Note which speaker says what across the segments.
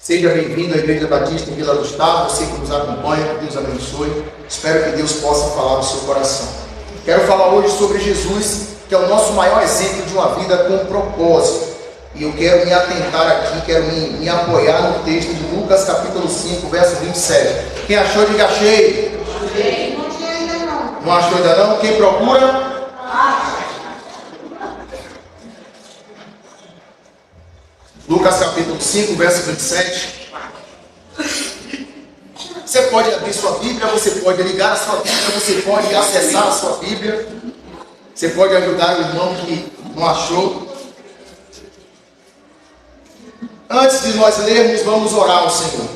Speaker 1: Seja bem-vindo à Igreja Batista em Vila Gustavo, você que nos acompanha, que Deus abençoe. Espero que Deus possa falar no seu coração. Quero falar hoje sobre Jesus, que é o nosso maior exemplo de uma vida com propósito. E eu quero me atentar aqui, quero me apoiar no texto de Lucas capítulo 5, verso 27. Quem achou, diga achei.
Speaker 2: Achei. Não achei ainda não.
Speaker 1: Não achou ainda não? Quem procura? Lucas capítulo 5, verso 27. Você pode abrir sua Bíblia, você pode ligar a sua Bíblia, você pode acessar a sua Bíblia. Você pode ajudar o irmão que não achou. Antes de nós lermos, vamos orar ao Senhor.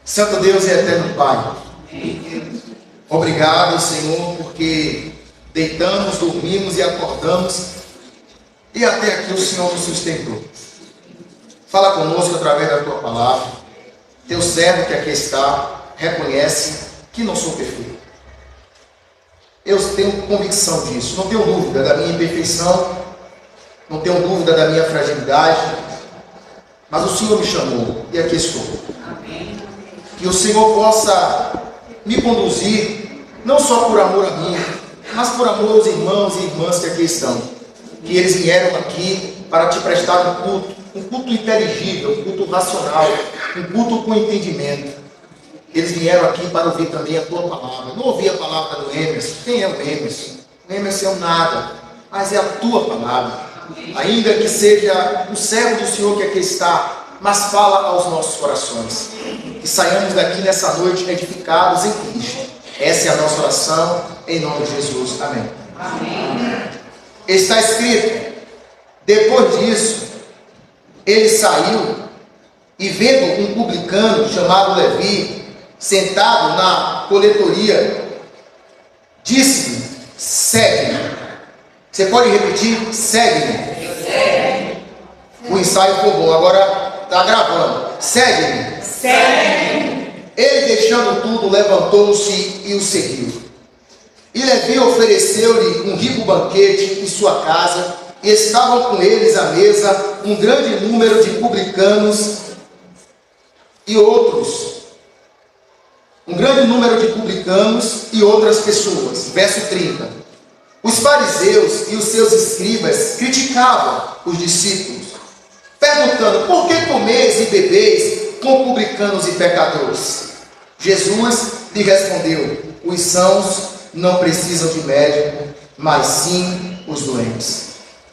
Speaker 1: Santo Deus e eterno Pai, obrigado, Senhor, porque deitamos, dormimos e acordamos, e até aqui o Senhor nos sustentou. Fala conosco através da Tua palavra. Teu servo que aqui está reconhece que não sou perfeito. Eu tenho convicção disso. Não tenho dúvida da minha imperfeição. Não tenho dúvida da minha fragilidade. Mas o Senhor me chamou e aqui estou. Amém. Que o Senhor possa me conduzir, não só por amor a mim, mas por amor aos irmãos e irmãs que aqui estão. Que eles vieram aqui para te prestar um culto inteligível, um culto racional, um culto com entendimento. Eles vieram aqui para ouvir também a Tua palavra. Não ouvir a palavra do Emerson. Quem é o Emerson? O Emerson é um nada, mas é a Tua palavra. Ainda que seja o servo do Senhor que aqui está, mas fala aos nossos corações. Que saiamos daqui nessa noite edificados em Cristo. Essa é a nossa oração, em nome de Jesus. Amém. Amém. Está escrito: depois disso, ele saiu e, vendo um publicano chamado Levi sentado na coletoria, disse-lhe: segue-me. Você pode repetir? Segue-me. Segue. O ensaio foi bom, agora está gravando. Segue-me. Segue-me. Ele, deixando tudo, levantou-se e o seguiu. E Levi ofereceu-lhe um rico banquete em sua casa, e estavam com eles à mesa um grande número de publicanos e outras pessoas. Verso 30. Os fariseus e os seus escribas criticavam os discípulos, perguntando: por que comeis e bebeis com publicanos e pecadores? Jesus lhe respondeu: os sãos não precisam de médico, mas sim os doentes.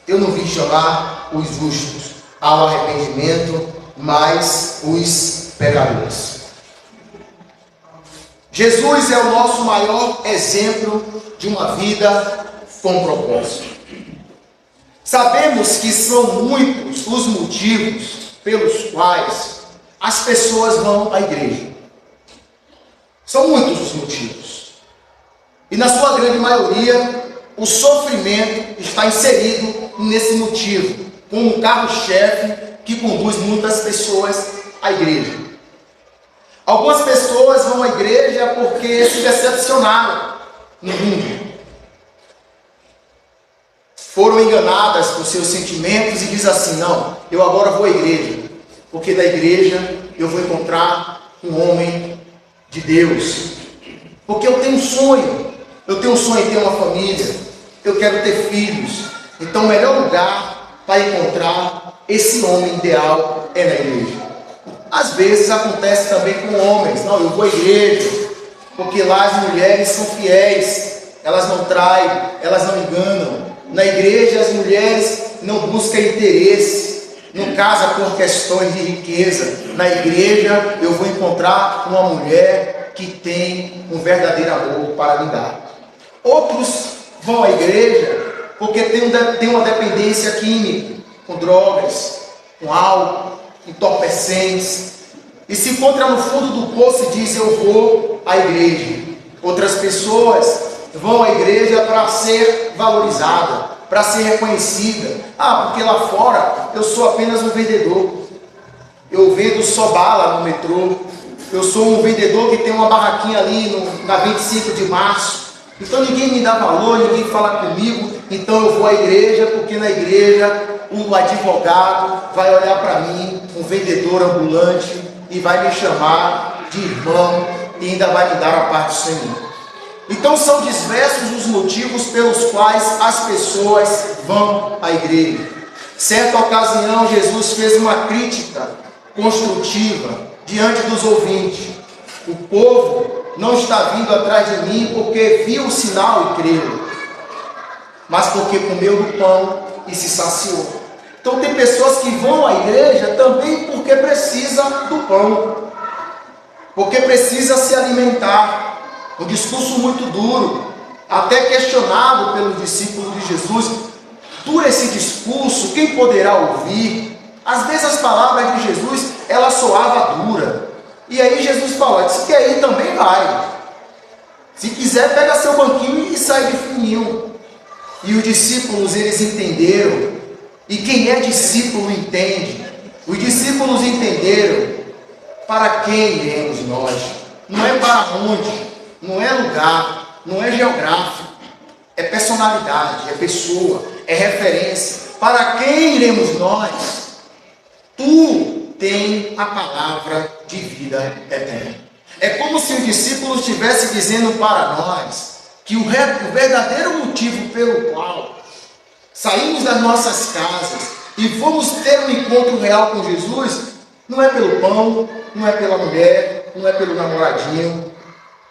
Speaker 1: Eu não vim chamar os justos ao arrependimento, mas os pecadores. Jesus é o nosso maior exemplo de uma vida com propósito. Sabemos que são muitos os motivos pelos quais as pessoas vão à igreja. São muitos os motivos. E na sua grande maioria, o sofrimento está inserido nesse motivo, como um carro-chefe que conduz muitas pessoas à igreja. Algumas pessoas vão à igreja porque se decepcionaram no mundo. Foram enganadas por seus sentimentos e dizem assim: não, eu agora vou à igreja, porque da igreja eu vou encontrar um homem de Deus. Porque eu tenho um sonho em ter uma família, eu quero ter filhos. Então o melhor lugar para encontrar esse homem ideal é na igreja. Às vezes acontece também com homens: não, eu vou à igreja, porque lá as mulheres são fiéis, elas não traem, elas não enganam. Na igreja as mulheres não buscam interesse, não casam por questões de riqueza. Na igreja eu vou encontrar uma mulher que tem um verdadeiro amor para me dar. Outros vão à igreja porque tem uma dependência química, com drogas, com álcool, entorpecentes, e se encontra no fundo do poço e diz: eu vou à igreja. Outras pessoas vão à igreja para ser valorizada, para ser reconhecida. Porque lá fora eu sou apenas um vendedor. Eu vendo só bala no metrô. Eu sou um vendedor que tem uma barraquinha ali na 25 de março. Então ninguém me dá valor, ninguém fala comigo. Então eu vou à igreja, porque na igreja o advogado vai olhar para mim, um vendedor ambulante, e vai me chamar de irmão e ainda vai me dar a parte do Senhor. Então são diversos os motivos pelos quais as pessoas vão à igreja. Certa ocasião, Jesus fez uma crítica construtiva diante dos ouvintes. O povo não está vindo atrás de mim porque viu o sinal e creu, mas porque comeu do pão e se saciou. Então tem pessoas que vão à igreja também porque precisa do pão, porque precisa se alimentar. Um discurso muito duro, até questionado pelos discípulos de Jesus. Duro esse discurso, quem poderá ouvir? Às vezes as palavras de Jesus, ela soava dura. E aí Jesus falou: se quer ir também vai. Se quiser, pega seu banquinho e sai de fininho. E os discípulos, eles entenderam. E quem é discípulo entende. Os discípulos entenderam. Para quem iremos nós? Não é para onde, não é lugar, não é geográfico. É personalidade, é pessoa, é referência. Para quem iremos nós? Tu tens a palavra de vida eterna. É como se o discípulo estivesse dizendo para nós que o verdadeiro motivo pelo qual saímos das nossas casas e vamos ter um encontro real com Jesus não é pelo pão, não é pela mulher, não é pelo namoradinho,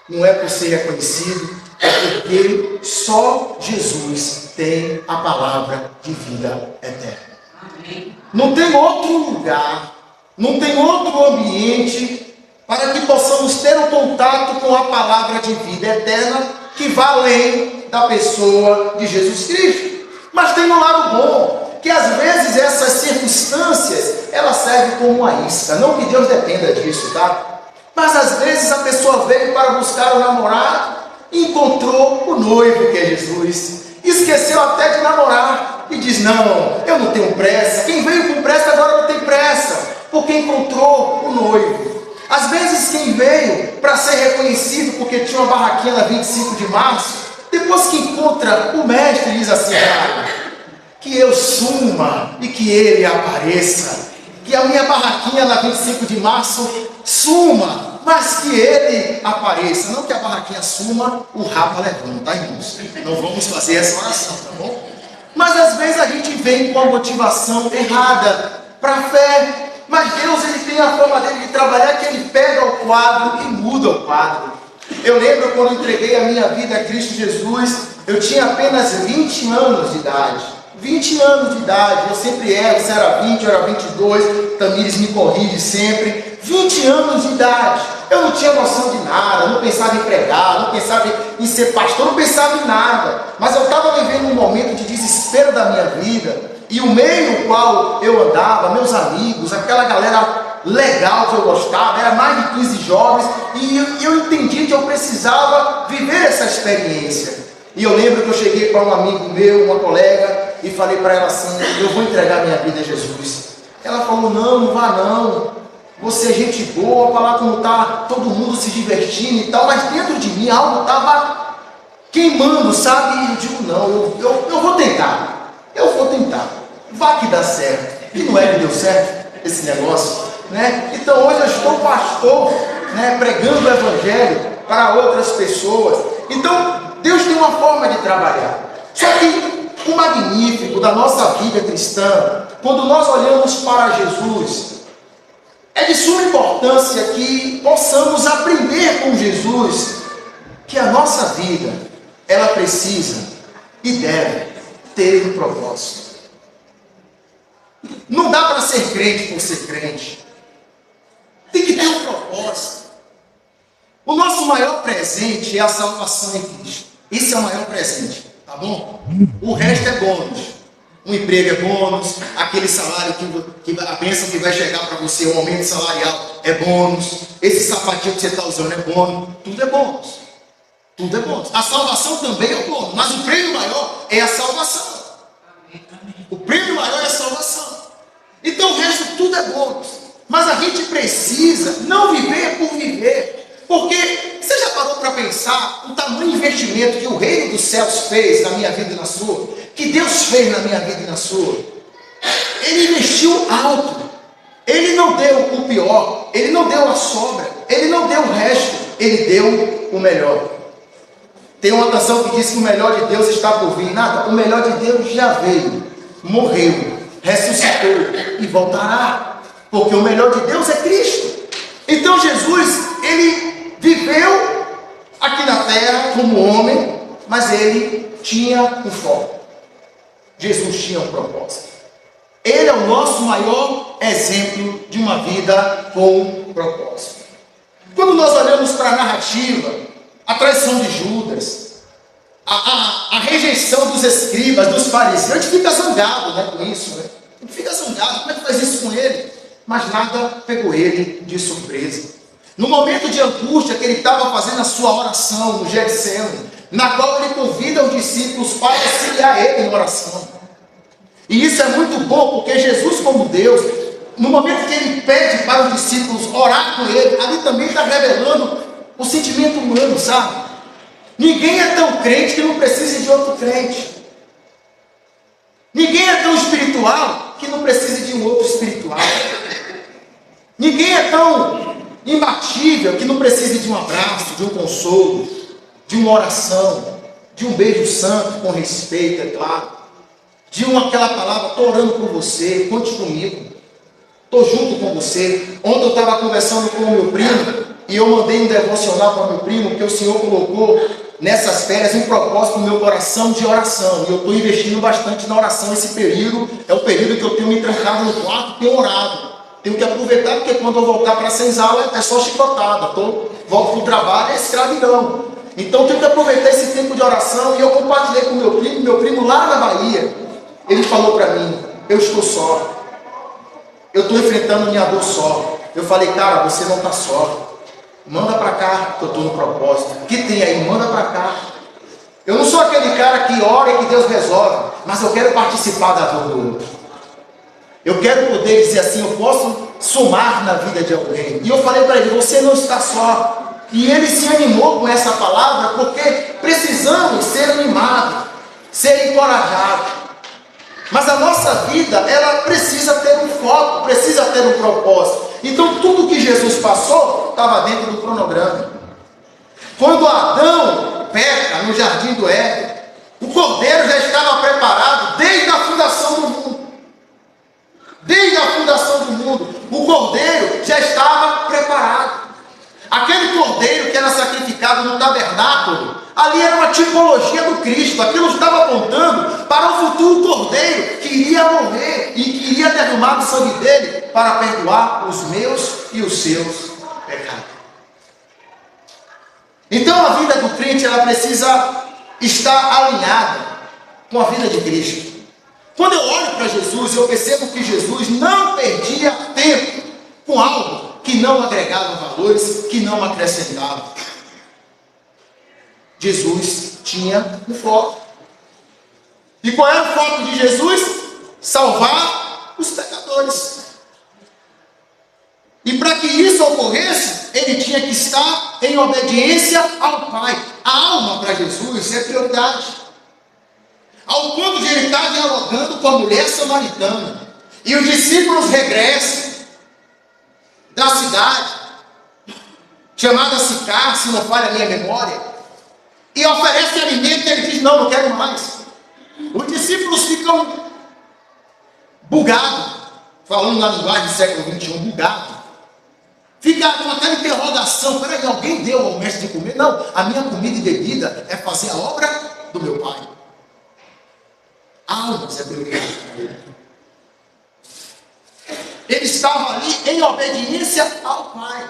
Speaker 1: não é por ser reconhecido, é porque só Jesus tem a palavra de vida eterna. Amém. Não tem outro lugar, não tem outro ambiente para que possamos ter um contato com a palavra de vida eterna que vá além da pessoa de Jesus Cristo. Mas tem um lado bom, que às vezes essas circunstâncias, elas servem como uma isca. Não que Deus dependa disso, tá? Mas às vezes a pessoa veio para buscar o namorado e encontrou o noivo, que é Jesus. Esqueceu até de namorar e diz: não, eu não tenho pressa. Quem veio com pressa agora não tem pressa, porque encontrou o noivo. Às vezes quem veio para ser reconhecido porque tinha uma barraquinha na 25 de março, depois que encontra o mestre, diz assim: que eu suma e que ele apareça, que a minha barraquinha na 25 de março suma, mas que ele apareça. Não que a barraquinha suma, o rapa levanta, tá, irmãos? Não vamos fazer essa oração, tá bom? Mas às vezes a gente vem com a motivação errada para a fé. Mas Deus, ele tem a forma dele de trabalhar, que ele pega o quadro e muda o quadro. Eu lembro quando entreguei a minha vida a Cristo Jesus, eu tinha apenas 20 anos de idade. 20 anos de idade, eu sempre erro, se era 20, eu era 22, Tamires me corrige sempre. 20 anos de idade, eu não tinha noção de nada, não pensava em pregar, não pensava em ser pastor, não pensava em nada. Mas eu estava vivendo um momento de desespero da minha vida, e o meio no qual eu andava, meus amigos, aquela galera legal que eu gostava, era mais de 15 jovens, e eu entendi que eu precisava viver essa experiência. E eu lembro que eu cheguei para um amigo meu, uma colega, e falei para ela assim: eu vou entregar minha vida a Jesus. Ela falou: não vá não, você é gente boa, para lá como está todo mundo se divertindo e tal, mas dentro de mim algo estava queimando, sabe? E eu digo: não, eu vou tentar, vá que dá certo. E não é que deu certo esse negócio, né? Então hoje eu estou pastor, né, pregando o evangelho para outras pessoas. Então Deus tem uma forma de trabalhar. Só que o magnífico da nossa vida cristã, quando nós olhamos para Jesus, é de suma importância que possamos aprender com Jesus que a nossa vida, ela precisa e deve ter um propósito. Não dá para ser crente por ser crente. Tem que ter um propósito. O nosso maior presente é a salvação em Cristo. Esse é o maior presente, tá bom? O resto é bônus. Um emprego é bônus, aquele salário que a bênção que vai chegar para você, o aumento salarial é bônus, esse sapatinho que você está usando é bônus, tudo é bônus. Tudo é bônus. A salvação também é bônus, mas o prêmio maior é a salvação. O prêmio maior é a salvação. Então o resto tudo é bônus. Mas a gente precisa não viver por viver. Porque você já parou para pensar o tamanho de investimento que o reino dos céus fez na minha vida e na sua? Que Deus fez na minha vida e na sua? Ele investiu alto. Ele não deu o pior. Ele não deu a sobra. Ele não deu o resto. Ele deu o melhor. Tem uma canção que diz que o melhor de Deus está por vir. Nada, o melhor de Deus já veio, morreu, ressuscitou e voltará. Porque o melhor de Deus é Cristo. Então Jesus, ele viveu aqui na terra como homem, mas ele tinha um foco. Jesus tinha um propósito. Ele é o nosso maior exemplo de uma vida com propósito. Quando nós olhamos para a narrativa, a traição de Judas, a rejeição dos escribas, dos fariseus, a gente fica zangado, né, com isso, né? A gente fica zangado, como é que faz isso com ele? Mas nada pegou ele de surpresa. No momento de angústia que ele estava fazendo a sua oração no Getsemane, na qual ele convida os discípulos para auxiliar ele em oração. E isso é muito bom, porque Jesus, como Deus, no momento que ele pede para os discípulos orar com ele, ali também está revelando o sentimento humano, sabe? Ninguém é tão crente que não precise de outro crente. Ninguém é tão espiritual que não precise de um outro espiritual. Ninguém é tão imbatível que não precise de um abraço, de um consolo, de uma oração, de um beijo santo com respeito, é claro, de aquela palavra: estou orando por você, conte comigo, estou junto com você. Ontem eu estava conversando com o meu primo e eu mandei um devocional para o meu primo que o Senhor colocou nessas férias um propósito no meu coração de oração, e eu estou investindo bastante na oração. Esse período é o período que eu tenho me trancado no quarto e tenho orado. Tenho que aproveitar, porque quando eu voltar para a senzala é só chicotada. Volto para o trabalho, é escravidão. Então tenho que aproveitar esse tempo de oração. E eu compartilhei com meu primo lá na Bahia. Ele falou para mim: eu estou só. Eu estou enfrentando minha dor só. Eu falei: cara, você não está só. Manda para cá que eu estou no propósito. O que tem aí? Manda para cá. Eu não sou aquele cara que ora e que Deus resolve, mas eu quero participar da dor do outro. Eu quero poder dizer assim: eu posso somar na vida de alguém. E eu falei para ele: você não está só. E ele se animou com essa palavra, porque precisamos ser animados, ser encorajados. Mas a nossa vida, ela precisa ter um foco, precisa ter um propósito. Então tudo que Jesus passou estava dentro do cronograma. Quando Adão peca no jardim do Éden, o cordeiro já estava preparado desde a fundação do mundo. Desde a fundação do mundo, o cordeiro já estava preparado. Aquele cordeiro que era sacrificado no tabernáculo, ali era uma tipologia do Cristo. Aquilo estava apontando para o futuro cordeiro que iria morrer e que iria derramar o sangue dele para perdoar os meus e os seus pecados. Então a vida do crente, ela precisa estar alinhada com a vida de Cristo. Quando eu olho para Jesus, eu percebo que Jesus não perdia tempo com algo que não agregava valores, que não acrescentava. Jesus tinha um foco. E qual era o foco de Jesus? Salvar os pecadores. E para que isso ocorresse, ele tinha que estar em obediência ao Pai. A alma para Jesus é prioridade. Ao ponto de ele estar dialogando com a mulher samaritana. E os discípulos regressam da cidade, chamada Sicar, se não falha a minha memória, e oferece alimento, e ele diz: não quero mais. Os discípulos ficam bugados, falando na linguagem do século XXI, bugados. Fica com aquela interrogação: peraí, alguém deu ao mestre de comer? Não, a minha comida e bebida é fazer a obra do meu Pai. Almas é prioridade para ele. Ele estava ali em obediência ao Pai.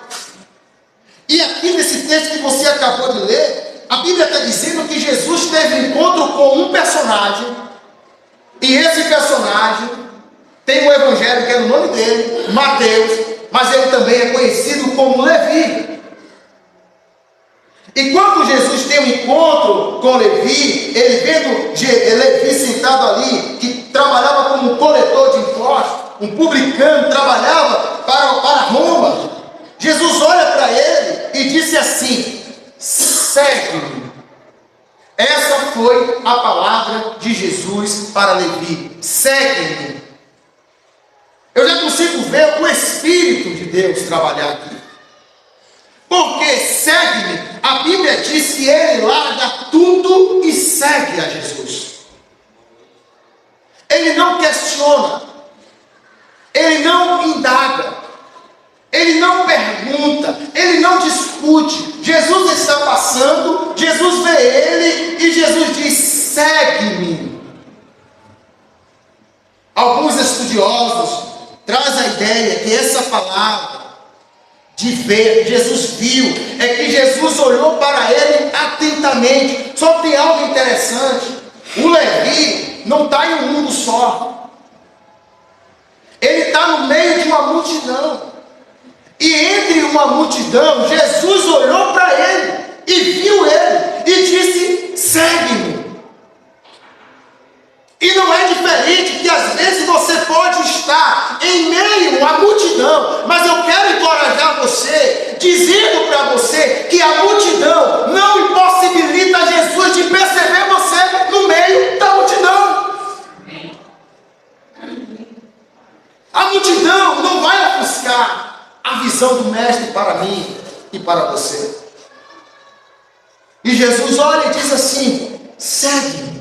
Speaker 1: E aqui nesse texto que você acabou de ler, a Bíblia está dizendo que Jesus teve um encontro com um personagem, e esse personagem tem um evangelho que é no nome dele, Mateus, mas ele também é conhecido como Levi. E quando Jesus tem um encontro com Levi, ele vendo Levi sentado ali, que trabalhava como um coletor de impostos, um publicano, trabalhava para Roma, Jesus olha para ele e disse assim: segue-me. Essa foi a palavra de Jesus para Levi: segue-me. Eu já consigo ver o Espírito de Deus trabalhar aqui. Porque segue-me, a Bíblia diz que ele larga tudo e segue a Jesus. Ele não questiona, ele não indaga, ele não pergunta, ele não discute. Jesus está passando, Jesus vê ele e Jesus diz: segue-me. Alguns estudiosos trazem a ideia que essa palavra de ver, Jesus viu, é que Jesus olhou para ele atentamente. Só tem algo interessante: o Levi não está em um mundo só, ele está no meio de uma multidão, e entre uma multidão, Jesus olhou para ele e viu ele e disse: segue-me. E não é diferente que às vezes você pode estar em meio à multidão, mas eu quero encorajar você, dizendo para você que a multidão não impossibilita Jesus de perceber você no meio da multidão. A multidão não vai ofuscar a visão do Mestre para mim e para você. E Jesus olha e diz assim: segue-me.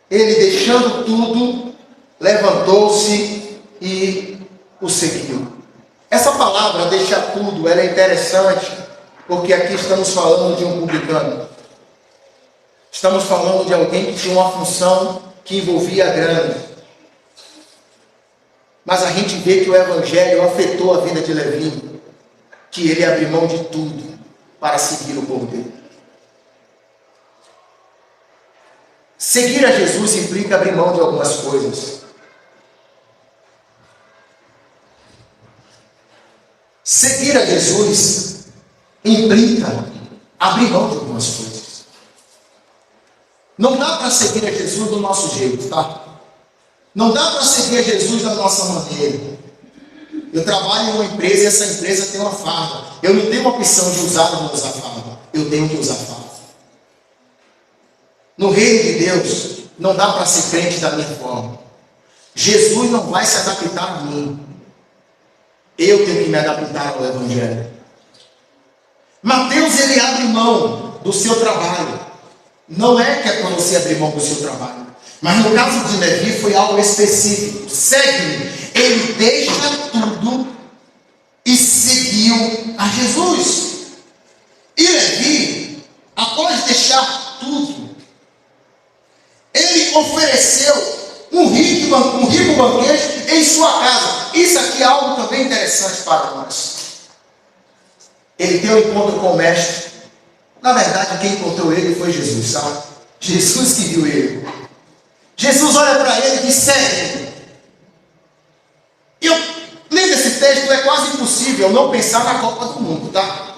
Speaker 1: Ele, deixando tudo, levantou-se e o seguiu. Essa palavra, deixar tudo, ela é interessante, porque aqui estamos falando de um publicano. Estamos falando de alguém que tinha uma função que envolvia a grana. Mas a gente vê que o Evangelho afetou a vida de Levi, que ele abriu mão de tudo para seguir o povo dele. Seguir a Jesus implica abrir mão de algumas coisas. Seguir a Jesus implica abrir mão de algumas coisas. Não dá para seguir a Jesus do nosso jeito, tá? Não dá para seguir a Jesus da nossa maneira. Eu trabalho em uma empresa e essa empresa tem uma farda. Eu não tenho uma opção de usar ou não usar farda. Eu tenho que usar farda. No reino de Deus, não dá para ser crente da minha forma. Jesus não vai se adaptar a mim. Eu tenho que me adaptar ao Evangelho. Mateus, ele abre mão do seu trabalho. Não é que é para você abrir mão do seu trabalho. Mas no caso de Levi foi algo específico. Segue-me. Ele deixa tudo e seguiu a Jesus. E Levi, após deixar tudo, ele ofereceu um rico banquete em sua casa. Isso aqui é algo também interessante para nós. Ele tem um encontro com o mestre. Na verdade, quem encontrou ele foi Jesus, sabe? Jesus que viu ele. Jesus olha para ele e diz: segue-me. E eu lendo esse texto, é quase impossível não pensar na Copa do Mundo, tá?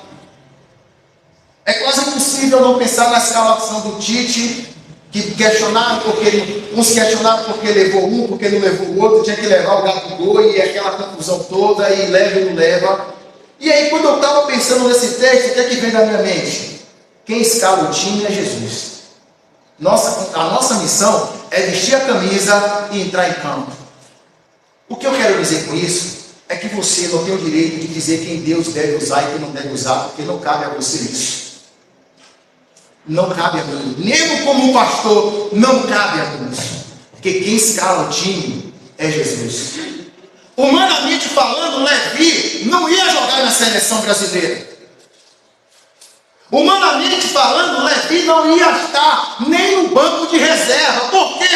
Speaker 1: É quase impossível não pensar na escalação do Tite, que questionaram porque uns questionaram porque levou um, porque não levou o outro, tinha que levar o gato boi, e aquela confusão toda, e leva e não leva. E aí, quando eu estava pensando nesse texto, o que é que vem na minha mente? Quem escala o time é Jesus. A nossa missão é vestir a camisa e entrar em campo. O que eu quero dizer com isso é que você não tem o direito de dizer quem Deus deve usar e quem não deve usar, porque não cabe a você isso. Não cabe a mim. Mesmo como um pastor, não cabe a mim isso. Porque quem escala o time é Jesus. Humanamente falando, Levi não ia jogar na seleção brasileira. Humanamente falando, Levi não ia estar nem no banco de reserva. Por quê?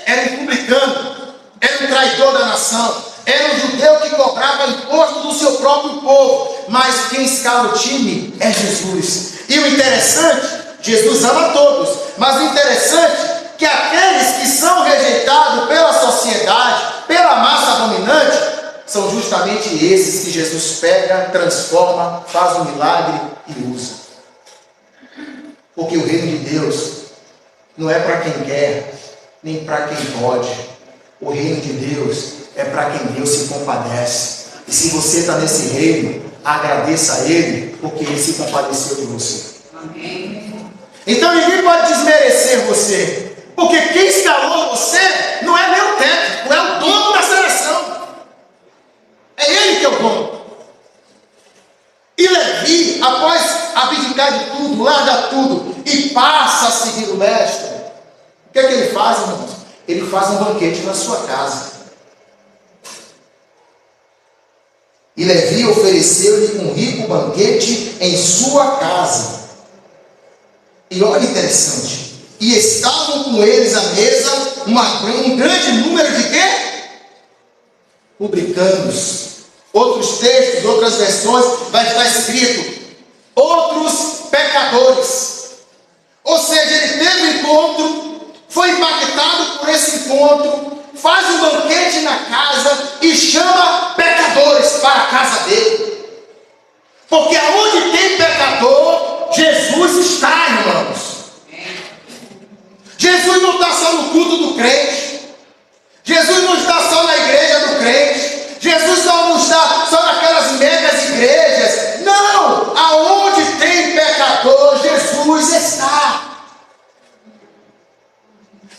Speaker 1: Era um publicano, era um traidor da nação. Era um judeu que cobrava imposto do seu próprio povo. Mas quem escala o time é Jesus. E o interessante, Jesus ama todos. Mas o interessante é que aqueles que são rejeitados pela sociedade, pela massa dominante, são justamente esses que Jesus pega, transforma, faz um milagre e usa. Porque o reino de Deus não é para quem quer, nem para quem pode. O reino de Deus é para quem Deus se compadece. E se você está nesse reino, agradeça a Ele, porque Ele se compadeceu de você.
Speaker 2: Amém.
Speaker 1: Então ninguém pode desmerecer você, porque quem escalou você não é nem o técnico, é o dono da seleção. É Ele que é o dono. E Levi, após abdicar de tudo, larga tudo e passa a seguir o mestre, o que é que ele faz, irmãos? Ele faz um banquete na sua casa. E Levi ofereceu-lhe um rico banquete em sua casa. E olha interessante, e estavam com eles à mesa um grande número de quê? Publicanos. Outros textos, outras versões, vai estar escrito outros pecadores. Ou seja, ele teve um encontro, foi impactado por esse encontro, faz um banquete na casa e chama pecadores para a casa dele. Porque aonde tem pecador, Jesus está, irmãos. Jesus não está só no culto do crente. Jesus não está só na igreja do crente. Jesus não está só naquelas megas igrejas. Não! Aonde tem pecador, Jesus está.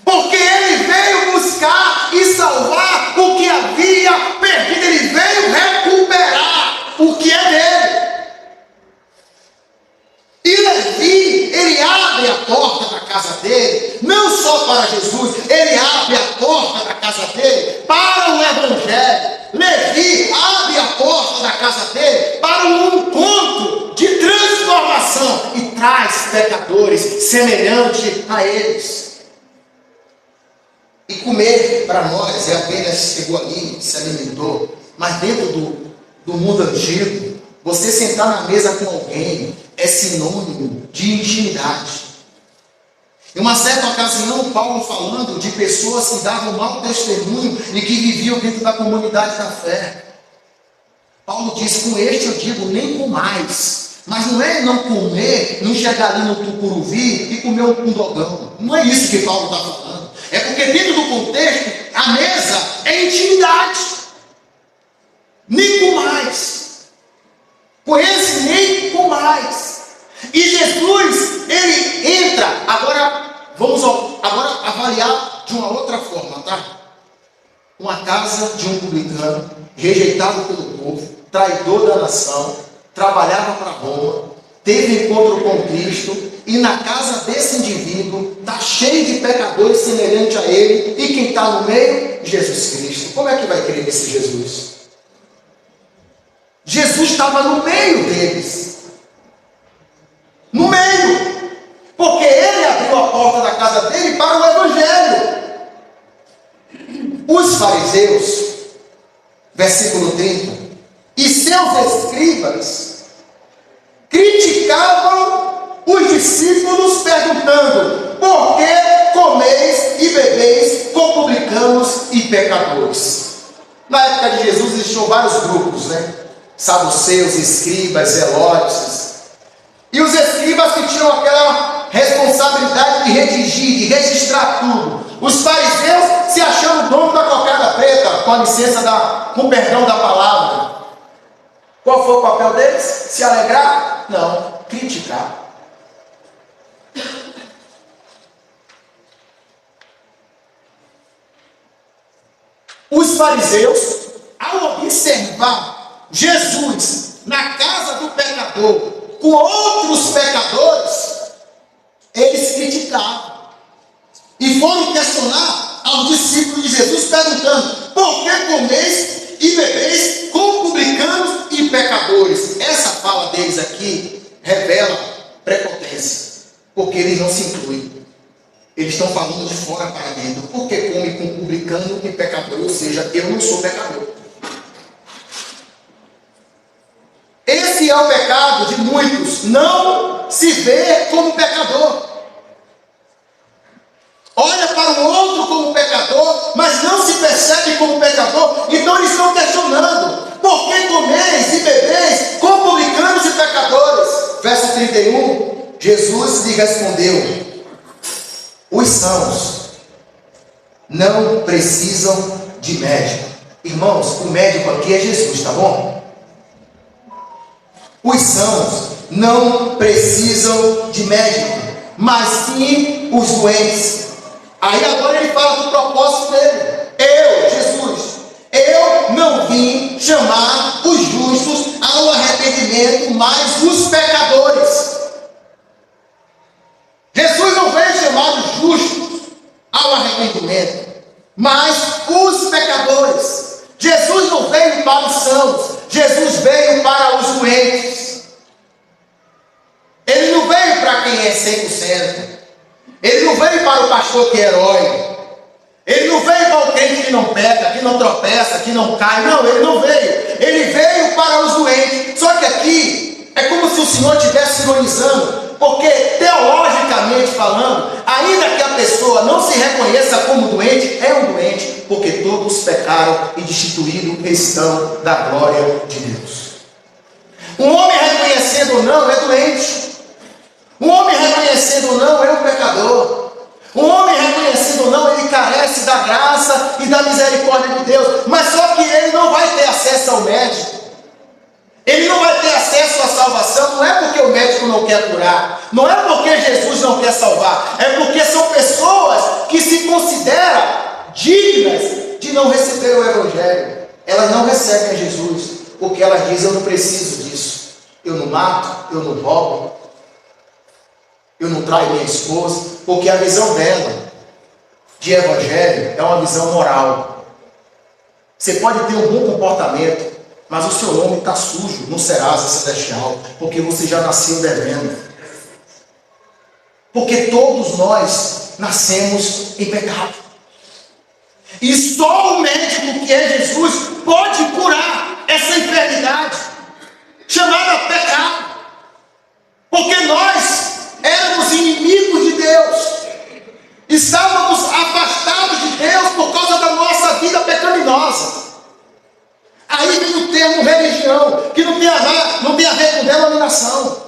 Speaker 1: Porque Ele veio buscar e salvar o que havia perdido. Ele veio recuperar o que é dele. E Levi, ele abre a porta da casa dele, não só para Jesus, ele abre a porta da casa dele para o Evangelho. Levi abre a porta da casa dele para um encontro de transformação e traz pecadores semelhante a eles. E comer para nós é apenas chegou ali, se alimentou, mas dentro do mundo antigo, você sentar na mesa com alguém é sinônimo de intimidade. Em uma certa ocasião, Paulo falando de pessoas que davam mau testemunho e que viviam dentro da comunidade da fé. Paulo diz, com este eu digo, nem com mais. Mas não é não comer, não chegar ali no tucuruvi e comer um dogão. Não é isso que Paulo está falando. É porque dentro do contexto, a mesa é intimidade. Nem com mais. Com esse nem com mais. E Jesus, ele entra. Agora, vamos avaliar de uma outra forma, tá? Uma casa de um publicano, rejeitado pelo povo, traidor da nação, trabalhava para Roma, teve encontro com Cristo, e na casa desse indivíduo está cheio de pecadores semelhante a ele, e quem está no meio? Jesus Cristo. Como é que vai crer nesse Jesus? Jesus estava no meio deles. No meio. Porque ele abriu a porta da casa dele para o Evangelho. Os fariseus, versículo 30, e seus escribas criticavam os discípulos perguntando: por que comeis e bebeis com publicanos e pecadores? Na época de Jesus existiam vários grupos, né? Saduceus, escribas, zelotes. E os escribas que tinham aquela responsabilidade de redigir, de registrar tudo. Os fariseus se achando dono da cocada preta, com a licença com o perdão da palavra. Qual foi o papel deles? Se alegrar? Não, criticar. Os fariseus, ao observar Jesus na casa do pecador, com outros pecadores, eles criticavam. E foram questionar aos discípulos de Jesus, perguntando: por que comeis e bebeis com publicanos e pecadores? Essa fala deles aqui revela prepotência, porque eles não se incluem. Eles estão falando de fora para dentro. Por que come com publicano e pecador? Ou seja, eu não sou pecador. pecado de muitos não se vê como pecador. Olha para o outro como pecador, mas não se percebe como pecador. Então eles estão questionando: por que comeis e bebeis com publicanos e pecadores? Verso 31, Jesus lhe respondeu: os sãos não precisam de médico. Irmãos, o médico aqui é Jesus, tá bom? Os sãos não precisam de médico, mas sim os doentes. Aí agora ele fala do propósito dele. Jesus, eu não vim chamar os justos ao arrependimento, mas os pecadores. Jesus não veio chamar os justos ao arrependimento, mas os pecadores. Jesus não veio para os sãos, Jesus veio para os doentes. Ele não veio para quem é 100%. Ele não veio para o pastor que é herói. Ele não veio para o crente que não peca, que não tropeça, que não cai. Não, ele não veio. Ele veio para os doentes. Só que aqui é como se o Senhor estivesse ironizando, porque teologicamente falando, ainda que a pessoa não se reconheça como doente, é um doente, porque todos pecaram e destituídos estão da glória de Deus. Um homem reconhecendo ou não é doente. Um homem reconhecendo ou não é um pecador. Um homem reconhecendo ou não, ele carece da graça e da misericórdia de Deus. Mas só que ele não vai ter acesso ao médico. Ele não vai ter acesso à salvação. Não é porque o médico não quer curar. Não é porque Jesus não quer salvar. É porque são pessoas que se consideram dignas de não receber o Evangelho. Elas não recebem Jesus, porque elas dizem: eu não preciso disso. Eu não mato, eu não roubo, eu não traio minha esposa. Porque a visão dela de evangelho é uma visão moral. Você pode ter um bom comportamento, mas o seu nome está sujo no Serasa Celestial, porque você já nasceu devendo. Porque todos nós nascemos em pecado. E só o médico, que é Jesus, pode curar essa enfermidade chamada pecado. Porque nós éramos inimigos de Deus, estávamos afastados de Deus por causa da nossa vida pecaminosa. Aí vem o termo religião, que não tem a ver com denominação,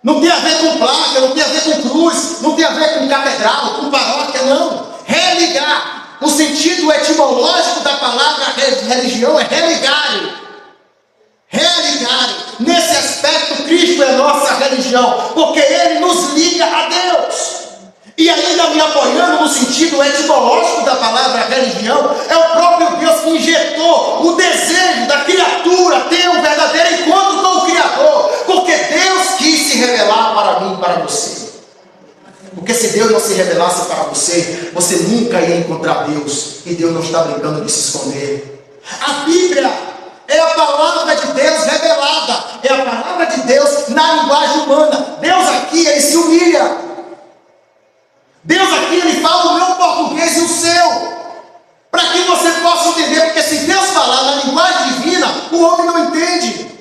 Speaker 1: não tem a ver com placa, não tem a ver com cruz, não tem a ver com catedral, com paróquia, não. Religar, o sentido etimológico da palavra religião é religar. Nesse aspecto, Cristo é nossa religião, porque Ele nos liga a Deus. E ainda me apoiando no sentido etimológico da palavra religião, é o próprio Deus que injetou o desejo da criatura ter um verdadeiro encontro com o Criador, porque Deus quis se revelar para mim e para você. Porque se Deus não se revelasse para você, você nunca ia encontrar Deus, e Deus não está brincando de se esconder. A Bíblia é a palavra de Deus revelada, é a palavra de Deus na linguagem humana. Deus aqui, Ele se humilha. Deus aqui, Ele fala o meu português e o seu, para que você possa entender, porque se Deus falar na linguagem divina, o homem não entende.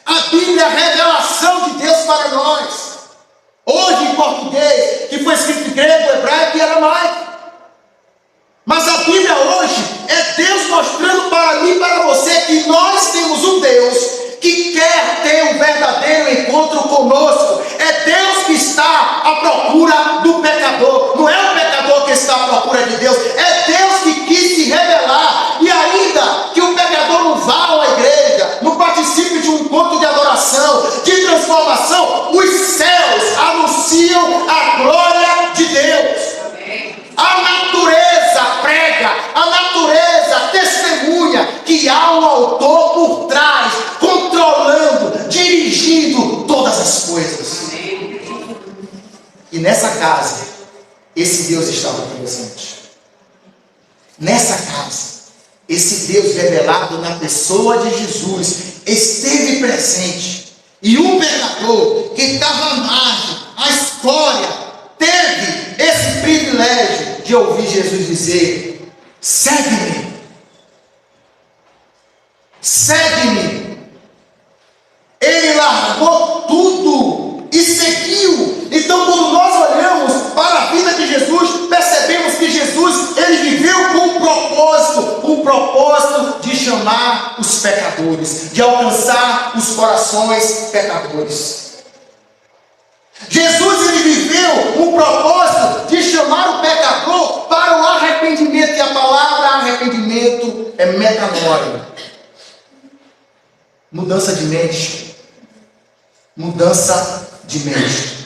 Speaker 1: A Bíblia é a revelação de Deus para nós. Hoje em português, que foi escrito em grego, hebraico e aramaico. Mas a Bíblia hoje é Deus mostrando para mim e para você que nós temos um Deus que quer ter um verdadeiro encontro conosco. É Deus que está à procura do pecador. Não é o pecador que está à procura de Deus. É Deus que quis se revelar. E ainda que o pecador não vá à igreja, não participe de um encontro de adoração, de transformação, os céus anunciam a glória de Deus. A natureza prega, a natureza testemunha que há um autor por trás, controlando, dirigindo todas as coisas. E nessa casa, esse Deus estava presente. Nessa casa, esse Deus revelado na pessoa de Jesus esteve presente. E um pecador que estava à margem, à escória, teve esse privilégio de ouvir Jesus dizer: segue-me, segue-me. Ele alcançar os pecadores, de alcançar os corações pecadores. Jesus, ele viveu um propósito de chamar o pecador para o arrependimento, e a palavra arrependimento é metanoia. Mudança de mente. Mudança de mente.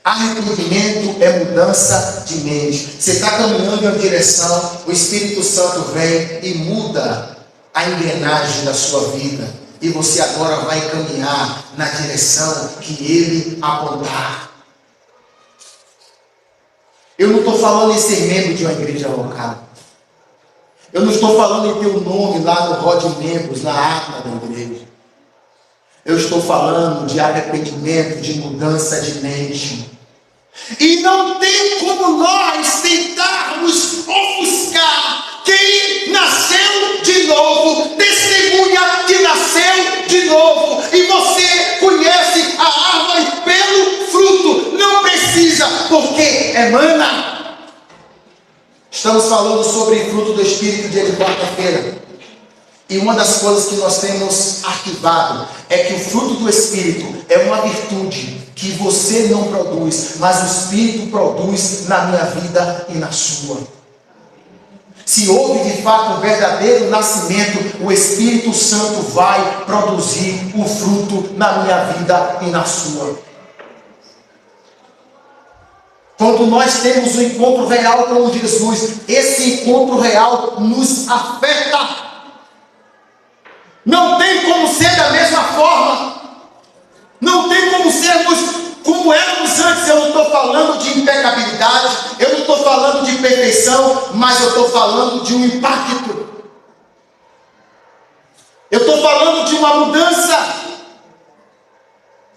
Speaker 1: Arrependimento é mudança de mente. Você está caminhando em uma direção, o Espírito Santo vem e muda a engrenagem da sua vida. E você agora vai caminhar na direção que Ele apontar. Eu não estou falando em ser membro de uma igreja local. Eu não estou falando em ter o nome lá no rol de membros, na ata da igreja. Eu estou falando de arrependimento, de mudança de mente. E não tem como nós tentarmos ofuscar quem nasceu de novo, testemunha que nasceu de novo. E você conhece a árvore pelo fruto. Não precisa, porque emana. Estamos falando sobre fruto do Espírito dia de quarta-feira. E uma das coisas que nós temos arquivado é que o fruto do Espírito é uma virtude que você não produz, mas o Espírito produz na minha vida e na sua. Se houve de fato um verdadeiro nascimento, o Espírito Santo vai produzir o fruto na minha vida e na sua. Quando nós temos um encontro real com Jesus, esse encontro real nos afeta. Não tem como ser da mesma forma. Não tem como sermos como éramos antes. Eu não estou falando de impecabilidade, eu não estou falando de perfeição, mas eu estou falando de um impacto. Eu estou falando de uma mudança.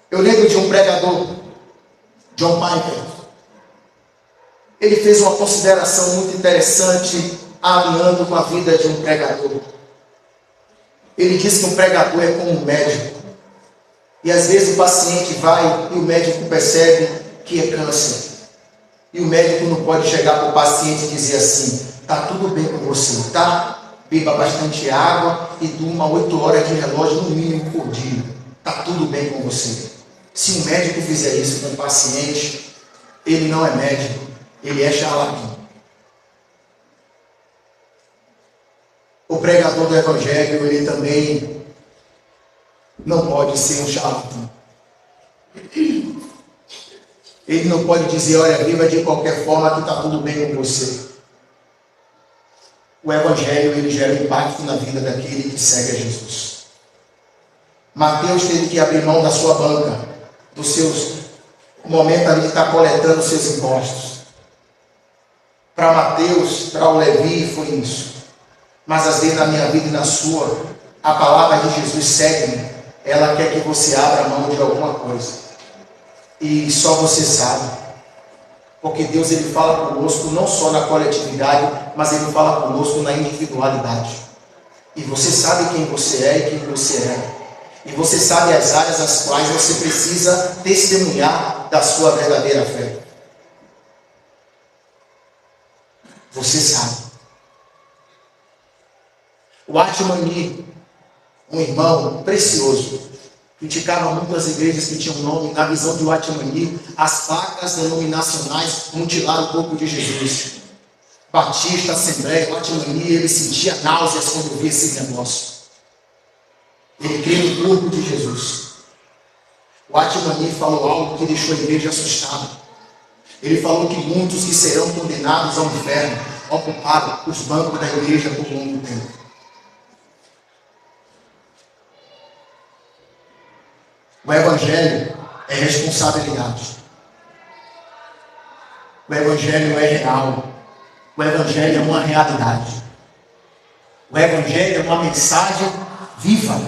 Speaker 1: Eu lembro de um pregador, John Piper. Ele fez uma consideração muito interessante, alinhando com a vida de um pregador. Ele diz que um pregador é como um médico. E às vezes o paciente vai e o médico percebe que é câncer. E o médico não pode chegar para o paciente e dizer assim: está tudo bem com você, tá? Beba bastante água e durma 8 horas de relógio no mínimo por dia. Está tudo bem com você. Se um médico fizer isso com o paciente, ele não é médico, ele é charlatão. O pregador do Evangelho, ele também não pode ser um charlatão. Ele não pode dizer: olha, viva de qualquer forma que está tudo bem com você. O Evangelho, ele gera impacto na vida daquele que segue a Jesus. Mateus teve que abrir mão da sua banca, dos seus momentos ali de estar coletando os seus impostos. Para Mateus, para o Levi, foi isso. Mas às vezes na minha vida e na sua, a palavra de Jesus segue-me. Ela quer que você abra mão de alguma coisa. E só você sabe. Porque Deus, ele fala conosco não só na coletividade, mas ele fala conosco na individualidade. E você sabe quem você é e quem você é. E você sabe as áreas às quais você precisa testemunhar da sua verdadeira fé. Você sabe. O Atmani, um irmão precioso, criticava muito as igrejas que tinham nome. Na visão de Atmani, as placas denominacionais mutilaram o corpo de Jesus. Batista, Assembleia, o Atmani, ele sentia náuseas quando via esse negócio. Ele cria no corpo de Jesus. O Atmani falou algo que deixou a igreja assustada. Ele falou que muitos que serão condenados ao inferno ocuparam os bancos da igreja por longo tempo. O Evangelho é responsabilidade. O Evangelho é real. O Evangelho é uma realidade. O Evangelho é uma mensagem viva.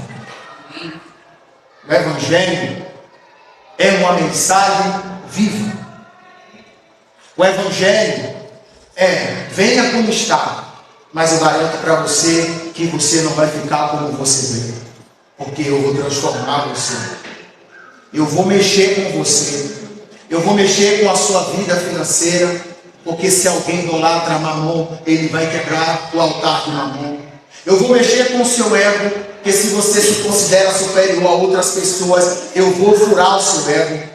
Speaker 1: O Evangelho é uma mensagem viva. O Evangelho é: venha como está, mas eu garanto para você que você não vai ficar como você veio, porque eu vou transformar você. Eu vou mexer com você. Eu vou mexer com a sua vida financeira. Porque se alguém idolatra Mamon, ele vai quebrar o altar de Mamon. Eu vou mexer com o seu ego, porque se você se considera superior a outras pessoas, eu vou furar o seu ego.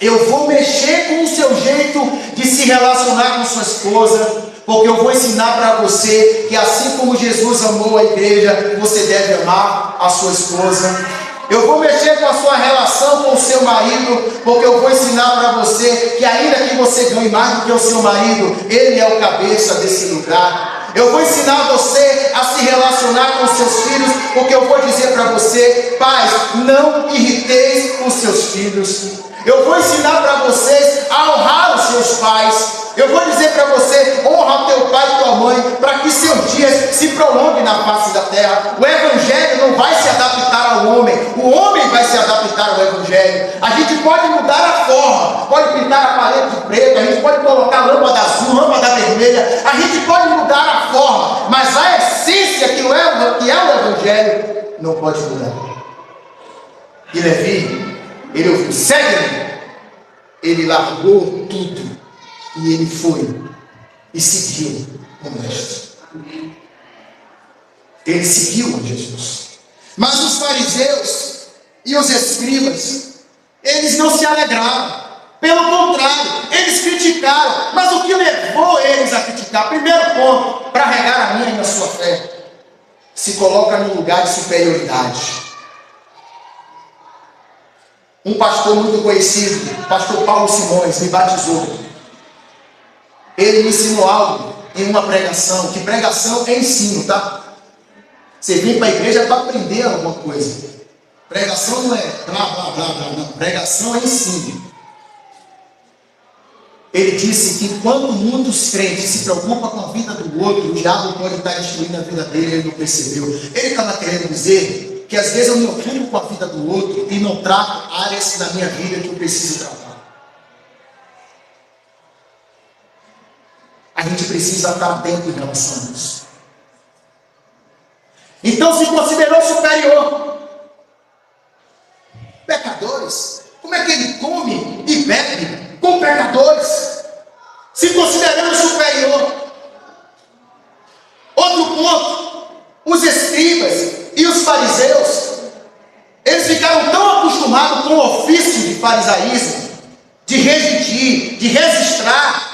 Speaker 1: Eu vou mexer com o seu jeito de se relacionar com sua esposa, porque eu vou ensinar para você que assim como Jesus amou a igreja, você deve amar a sua esposa. Eu vou mexer com a sua relação com o seu marido, porque eu vou ensinar para você que ainda que você ganhe mais do que o seu marido, ele é o cabeça desse lugar. Eu vou ensinar você a se relacionar com os seus filhos, porque eu vou dizer para você, pais, não irriteis os seus filhos. Eu vou ensinar para vocês a honrar os seus pais. Eu vou dizer para você, honra teu pai e tua mãe, para que seus dias se prolonguem na face da terra. O evangelho não vai se adaptar ao homem, o homem vai se adaptar ao evangelho. A gente pode mudar a forma, pode pintar a parede de preto, a gente pode colocar lâmpada azul, lâmpada vermelha, a gente pode mudar a forma, mas a essência que é o evangelho não pode mudar. E Levi, ele ouviu, segue-me. Ele largou tudo e ele foi e seguiu o mestre. Ele seguiu a Jesus. Mas os fariseus e os escribas, eles não se alegraram. Pelo contrário, eles criticaram. Mas o que levou eles a criticar? Primeiro ponto, para regar a minha e a sua fé, se coloca num lugar de superioridade. Um pastor muito conhecido, pastor Paulo Simões, me batizou. Ele me ensinou algo em uma pregação, que pregação é ensino, tá? Você vem para a igreja para aprender alguma coisa. Pregação não é blá, blá, blá, blá, não. Pregação é ensino. Ele disse que quando muitos crentes se preocupam com a vida do outro, o diabo pode estar destruindo a vida dele, ele não percebeu. Ele estava querendo dizer que às vezes eu me ocupo com a vida do outro e não trato áreas da minha vida que eu preciso tratar. A gente precisa estar atento em relação a isso. Então se considerou superior. Pecadores? Como é que ele come e bebe com pecadores? Se considerando superior. Outro ponto, os escribas e os fariseus, eles ficaram tão acostumados com o ofício de farisaísmo, de redigir, de registrar,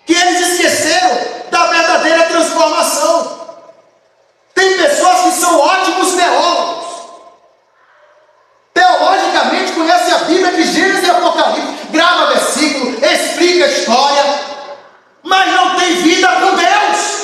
Speaker 1: que eles esqueceram da verdadeira transformação. Tem pessoas que são ótimos teólogos, teologicamente conhecem a Bíblia de Gênesis e Apocalipse, grava versículo, explica a história, mas não tem vida com Deus.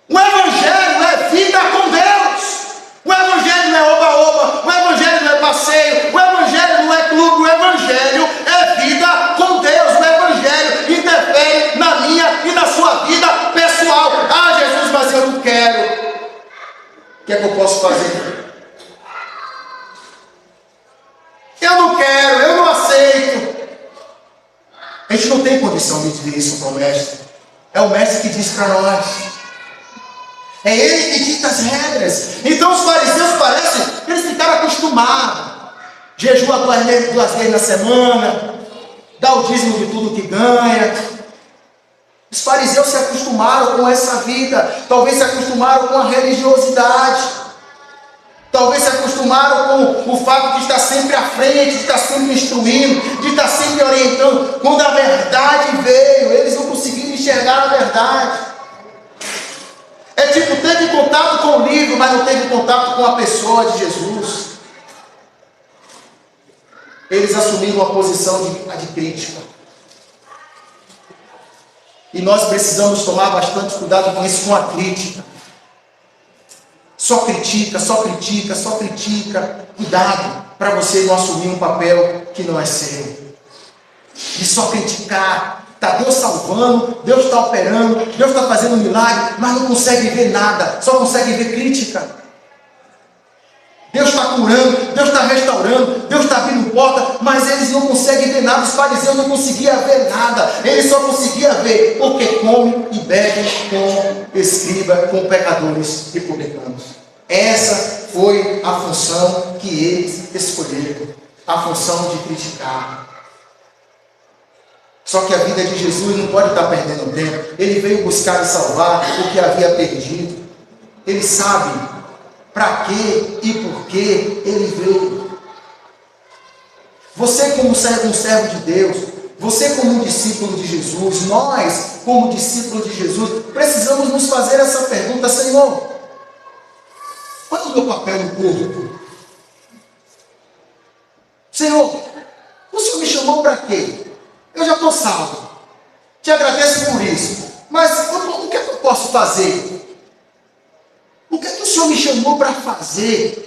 Speaker 1: O evangelho é vida com Deus. O evangelho não é oba-oba, o evangelho não é passeio, o evangelho não é clube, o evangelho é vida com Deus. O evangelho interfere na minha e na sua vida pessoal. Ah, Jesus, mas eu não quero. O que é que eu posso fazer? Eu não quero, eu não aceito. A gente não tem condição de dizer isso para o mestre. É o mestre que diz para nós. É ele que dita as regras. Então os fariseus parecem, eles ficaram acostumados. Jejua 2 vezes na semana, dá o dízimo de tudo que ganha. Os fariseus se acostumaram com essa vida. Talvez se acostumaram com a religiosidade. Talvez se acostumaram com o fato de estar sempre à frente, de estar sempre instruindo, de estar sempre orientando. Quando a verdade veio, eles não conseguiram enxergar a verdade. É tipo, teve contato com o livro, mas não teve contato com a pessoa de Jesus. Eles assumiram uma posição de crítica. E nós precisamos tomar bastante cuidado com isso, com a crítica. Só critica, só critica, só critica. Cuidado para você não assumir um papel que não é seu. De só criticar. Está Deus salvando, Deus está operando, Deus está fazendo um milagre, mas não consegue ver nada, só consegue ver crítica. Deus está curando, Deus está restaurando, Deus está abrindo porta, mas eles não conseguem ver nada. Os fariseus não conseguiam ver nada, eles só conseguiam ver porque come e bebe com escriba, com pecadores e publicanos. Essa foi a função que eles escolheram, a função de criticar. Só que a vida de Jesus não pode estar perdendo tempo. Ele veio buscar e salvar o que havia perdido. Ele sabe para quê e por que ele veio. Você como um servo de Deus, você como um discípulo de Jesus, nós como discípulos de Jesus, precisamos nos fazer essa pergunta: Senhor, qual é o meu papel no corpo? Senhor, o Senhor me chamou para quê? Eu já estou salvo. Te agradeço por isso. Mas o que é que eu posso fazer? O que é que o Senhor me chamou para fazer?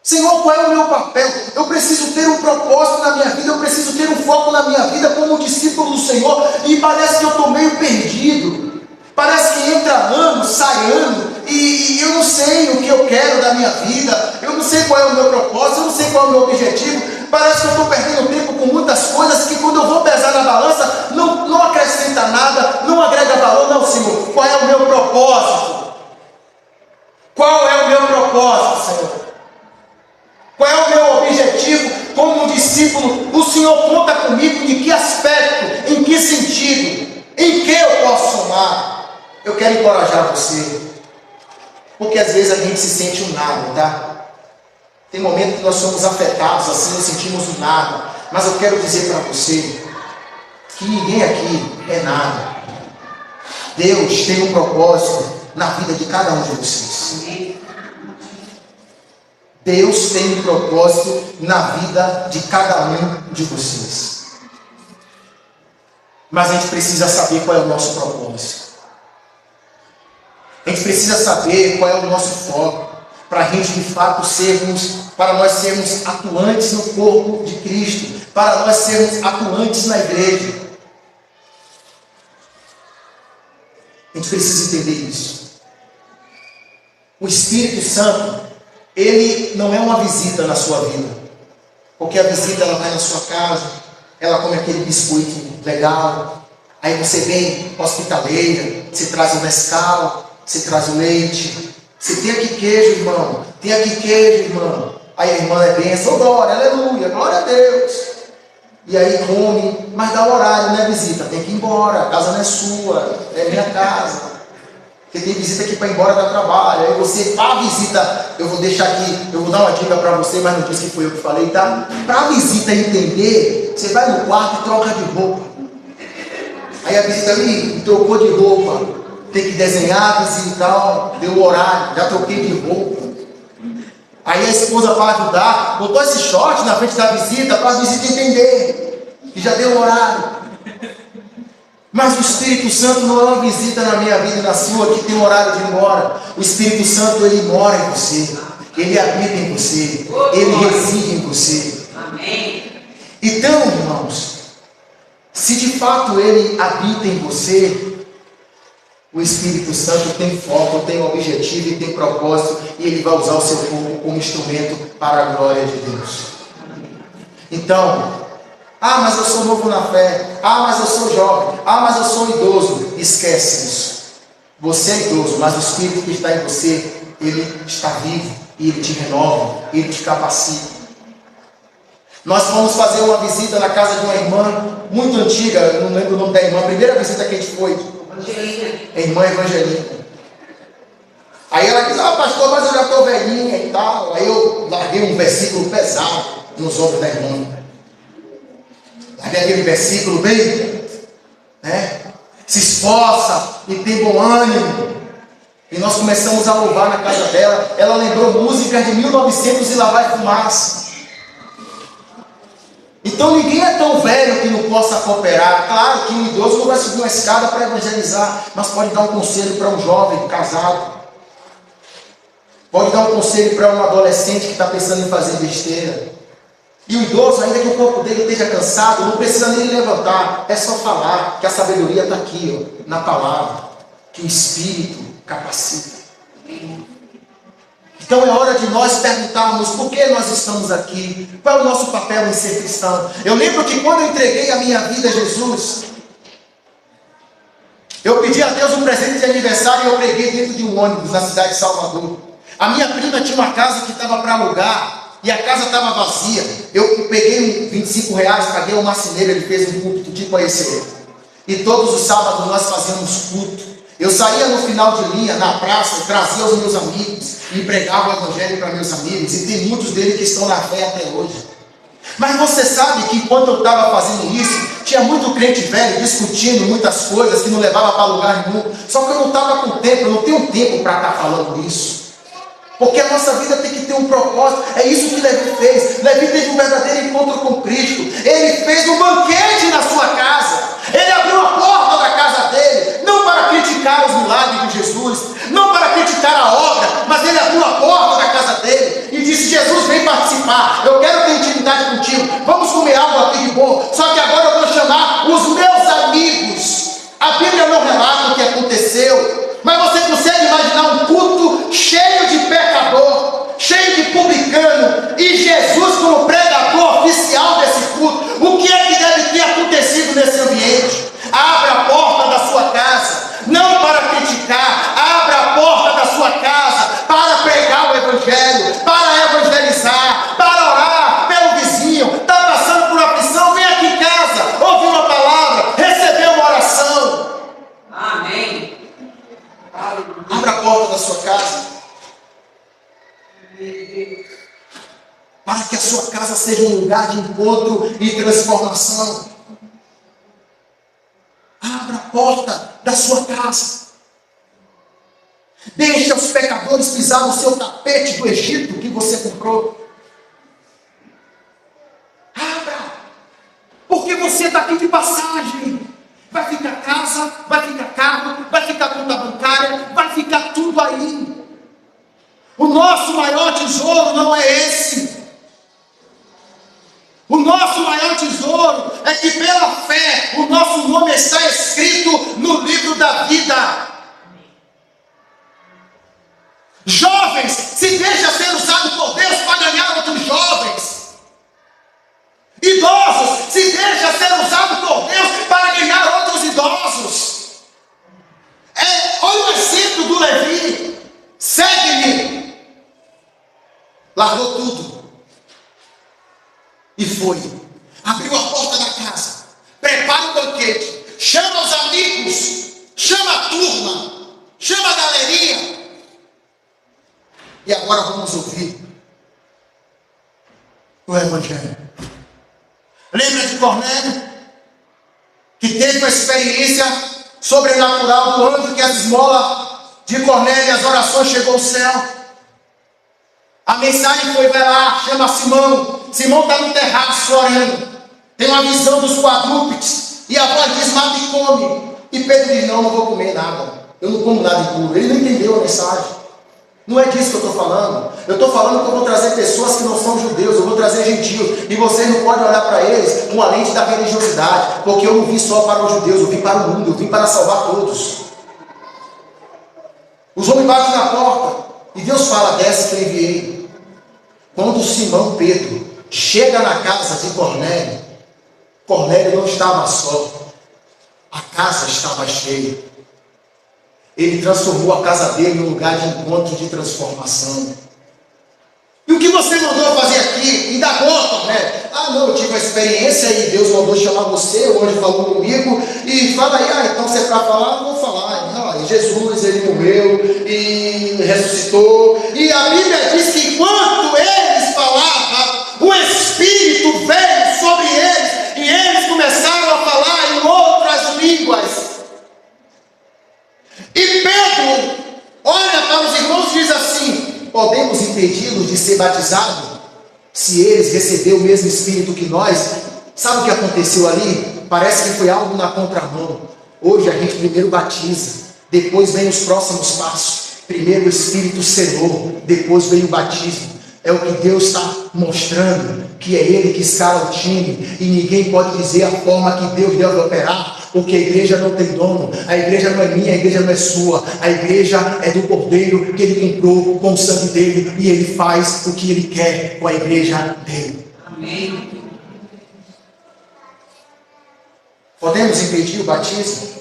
Speaker 1: Senhor, qual é o meu papel? Eu preciso ter um propósito na minha vida. Eu preciso ter um foco na minha vida como discípulo do Senhor. E parece que eu estou meio perdido. Parece que entra ano, sai ano. E eu não sei o que eu quero da minha vida. Eu não sei qual é o meu propósito. Eu não sei qual é o meu objetivo. Parece que eu estou perdendo tempo com muitas coisas que quando eu vou pesar na balança, não acrescenta nada, não agrega valor. Não, Senhor, qual é o meu propósito? Qual é o meu propósito, Senhor? Qual é o meu objetivo como um discípulo? O Senhor conta comigo em que aspecto, em que sentido, em que eu posso somar? Eu quero encorajar você, porque às vezes a gente se sente um nada, tá? Tem momentos que nós somos afetados assim, nos sentimos um nada. Mas eu quero dizer para você que ninguém aqui é nada. Deus tem um propósito na vida de cada um de vocês. Deus tem um propósito na vida de cada um de vocês. Mas a gente precisa saber qual é o nosso propósito. A gente precisa saber qual é o nosso foco, para a gente de fato para nós sermos atuantes no corpo de Cristo, para nós sermos atuantes na igreja. A gente precisa entender isso. O Espírito Santo, ele não é uma visita na sua vida, porque a visita ela vai na sua casa, ela come aquele biscoito legal, aí você vem hospitaleira, você traz o Nescau, você traz o leite, você tem aqui queijo, irmão, tem aqui queijo, irmão, aí a irmã é benção, glória, aleluia, glória a Deus, e aí come, mas dá o horário, né, visita, tem que ir embora, a casa não é sua, é minha casa. Porque tem visita aqui para ir embora do trabalho. Aí você, para a visita, eu vou deixar aqui, eu vou dar uma dica para você, mas não disse que foi eu que falei, tá? Para a visita entender, você vai no quarto e troca de roupa. Aí a visita ali trocou de roupa. Tem que desenhar a visita e tal, deu o horário, já troquei de roupa. Aí a esposa, para ajudar, botou esse short na frente da visita, para a visita entender, que já deu o horário. Mas o Espírito Santo não é uma visita na minha vida e na sua, que tem um horário de ir embora. O Espírito Santo, ele mora em você, ele habita em você, ele reside em você. Amém. Então, irmãos, se de fato ele habita em você, o Espírito Santo tem foco, tem objetivo e tem propósito, e ele vai usar o seu corpo como instrumento para a glória de Deus. Então, mas eu sou novo na fé. Mas eu sou jovem. Mas eu sou idoso. Esquece isso. Você é idoso, mas o Espírito que está em você, ele está vivo. E ele te renova. Ele te capacita. Nós fomos fazer uma visita na casa de uma irmã muito antiga. Eu não lembro o nome da irmã. A primeira visita que a gente foi. A irmã Evangelina. Aí ela disse, pastor, mas eu já estou velhinha e tal. Aí eu larguei um versículo pesado nos ombros da irmã. Aí aquele versículo bem, né? Se esforça e tem bom ânimo. E nós começamos a louvar na casa dela. Ela lembrou músicas de 1900 e lá vai fumaça. Então ninguém é tão velho que não possa cooperar. Claro que um idoso não vai subir uma escada para evangelizar, mas pode dar um conselho para um jovem casado. Pode dar um conselho para um adolescente que está pensando em fazer besteira. E o idoso, ainda que o corpo dele esteja cansado, não precisa nem levantar, é só falar, que a sabedoria está aqui, ó, na palavra, que o Espírito capacita. Então é hora de nós perguntarmos por que nós estamos aqui, qual é o nosso papel em ser cristão. Eu lembro que quando eu entreguei a minha vida a Jesus, eu pedi a Deus um presente de aniversário e eu preguei dentro de um ônibus na cidade de Salvador. A minha prima tinha uma casa que estava para alugar. e a casa estava vazia. Eu peguei 25 reais, paguei ao marceneiro, ele fez um culto tipo esse. E todos os sábados nós fazíamos culto. Eu saía no final de linha, na praça, trazia os meus amigos, e pregava o evangelho para meus amigos, e tem muitos deles que estão na fé até hoje. Mas você sabe que enquanto eu estava fazendo isso, tinha muito crente velho discutindo muitas coisas que não levava para lugar nenhum. Só que eu não estava com tempo, eu não tenho tempo para estar falando isso. Porque a nossa vida tem que ter um propósito. É isso que Levi fez. Levi teve um verdadeiro encontro com Cristo. Ele fez um banquete na sua casa. Ele abriu a porta da casa dele, não para criticar os milagres de Jesus, não para criticar a obra, mas ele abriu a porta da casa dele e disse: Jesus, vem participar, eu quero ter intimidade contigo, vamos comer algo aqui de bom, só que agora eu vou chamar os meus amigos. A Bíblia não relata o que aconteceu, mas você consegue imaginar um culto cheio de pecador, cheio de publicano, e Jesus como pregador oficial desse culto? O que é que deve ter acontecido nesse ambiente? Abra a porta da sua casa, não para criticar, abra a porta da sua casa para pregar o evangelho, para evangelizar, para orar pelo vizinho. Está passando por aflição, vem aqui em casa, ouvir uma palavra, receber uma oração.
Speaker 2: Amém.
Speaker 1: Abra a porta da sua casa, para que a sua casa seja um lugar de encontro e transformação. Abra a porta da sua casa. Deixe os pecadores pisar no seu tapete do Egito que você comprou. Abra, porque você está aqui de passagem. Vai ficar casa, vai ficar carro, vai ficar conta bancária, vai ficar tudo aí. O nosso maior tesouro não é esse. O nosso maior tesouro é que pela fé o nosso nome está escrito no livro da vida. Jovens, se deixa ser usado por Deus para ganhar outros jovens. Idosos, se deixa ser usado por Deus para ganhar outros idosos. Olha o exemplo do Levi. Segue-me. Largou tudo e foi. Abriu a porta da casa, prepara o banquete, chama os amigos, chama a turma, chama a galeria. E agora vamos ouvir o evangelho. Lembra de Cornélio, que teve uma experiência sobrenatural do anjo que as esmolas de Cornélio e as orações chegou ao céu. A mensagem foi: vai lá, chama Simão. Simão está no terraço orando, tem uma visão dos quadrúpedes, e a voz diz: mata e come. E Pedro diz: não vou comer nada, eu não como nada impuro. Ele não entendeu a mensagem. Não é disso que eu estou falando. Eu estou falando que eu vou trazer pessoas que não são judeus, eu vou trazer gentios, e vocês não podem olhar para eles com a lente da religiosidade, porque eu não vim só para os judeus, eu vim para o mundo, eu vim para salvar todos. Os homens batem na porta e Deus fala: desce que eu enviei. Quando Simão Pedro chega na casa de Cornélio, Cornélio não estava só, a casa estava cheia. Ele transformou a casa dele em um lugar de encontro, de transformação. E o que você mandou fazer aqui? Indagou, Cornélio. Não, eu tive uma experiência e Deus mandou chamar você, o anjo falou comigo, e fala aí: então se é para falar, eu vou falar. Jesus, ele morreu e ressuscitou, e a Bíblia diz que enquanto eles falavam, o Espírito veio sobre eles, e eles começaram a falar em outras línguas. E Pedro olha para os irmãos e diz assim: podemos impedi-los de ser batizados se eles receberam o mesmo Espírito que nós? Sabe o que aconteceu ali? Parece que foi algo na contramão. Hoje a gente primeiro batiza, depois vem os próximos passos. Primeiro o Espírito selou, depois vem o batismo. É o que Deus está mostrando, que é Ele que escala o time, e ninguém pode dizer a forma que Deus deve operar, porque a igreja não tem dono, a igreja não é minha, a igreja não é sua, a igreja é do Cordeiro que Ele comprou com o sangue dele, e Ele faz o que Ele quer com a igreja dele.
Speaker 2: Amém.
Speaker 1: Podemos impedir o batismo?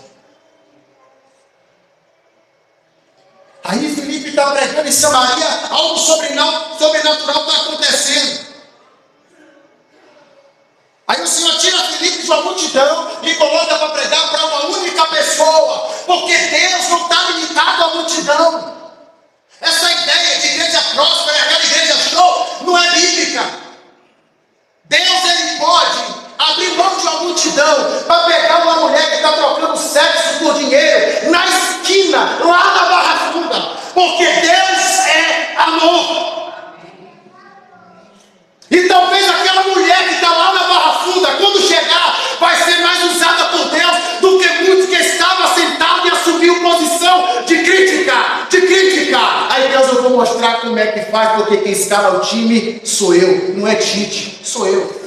Speaker 1: Aí Filipe está pregando em Samaria, algo sobrenatural está acontecendo. Aí o Senhor tira Filipe de uma multidão e coloca para pregar para uma única pessoa, porque Deus não está limitado à multidão. Essa ideia de igreja próspera, aquela igreja show, não é bíblica. Deus, ele pode abrir mão de uma multidão para pegar uma mulher que está trocando sexo por dinheiro na esquina, lá na Barra Funda, porque Deus é amor. E talvez aquela mulher que está lá na Barra Funda, quando chegar, vai ser mais usada por Deus do que muitos que estavam sentados e assumiu posição de crítica, de crítica. Aí Deus, eu vou mostrar como é que faz, porque quem escala o time sou eu, não é Tite, sou eu.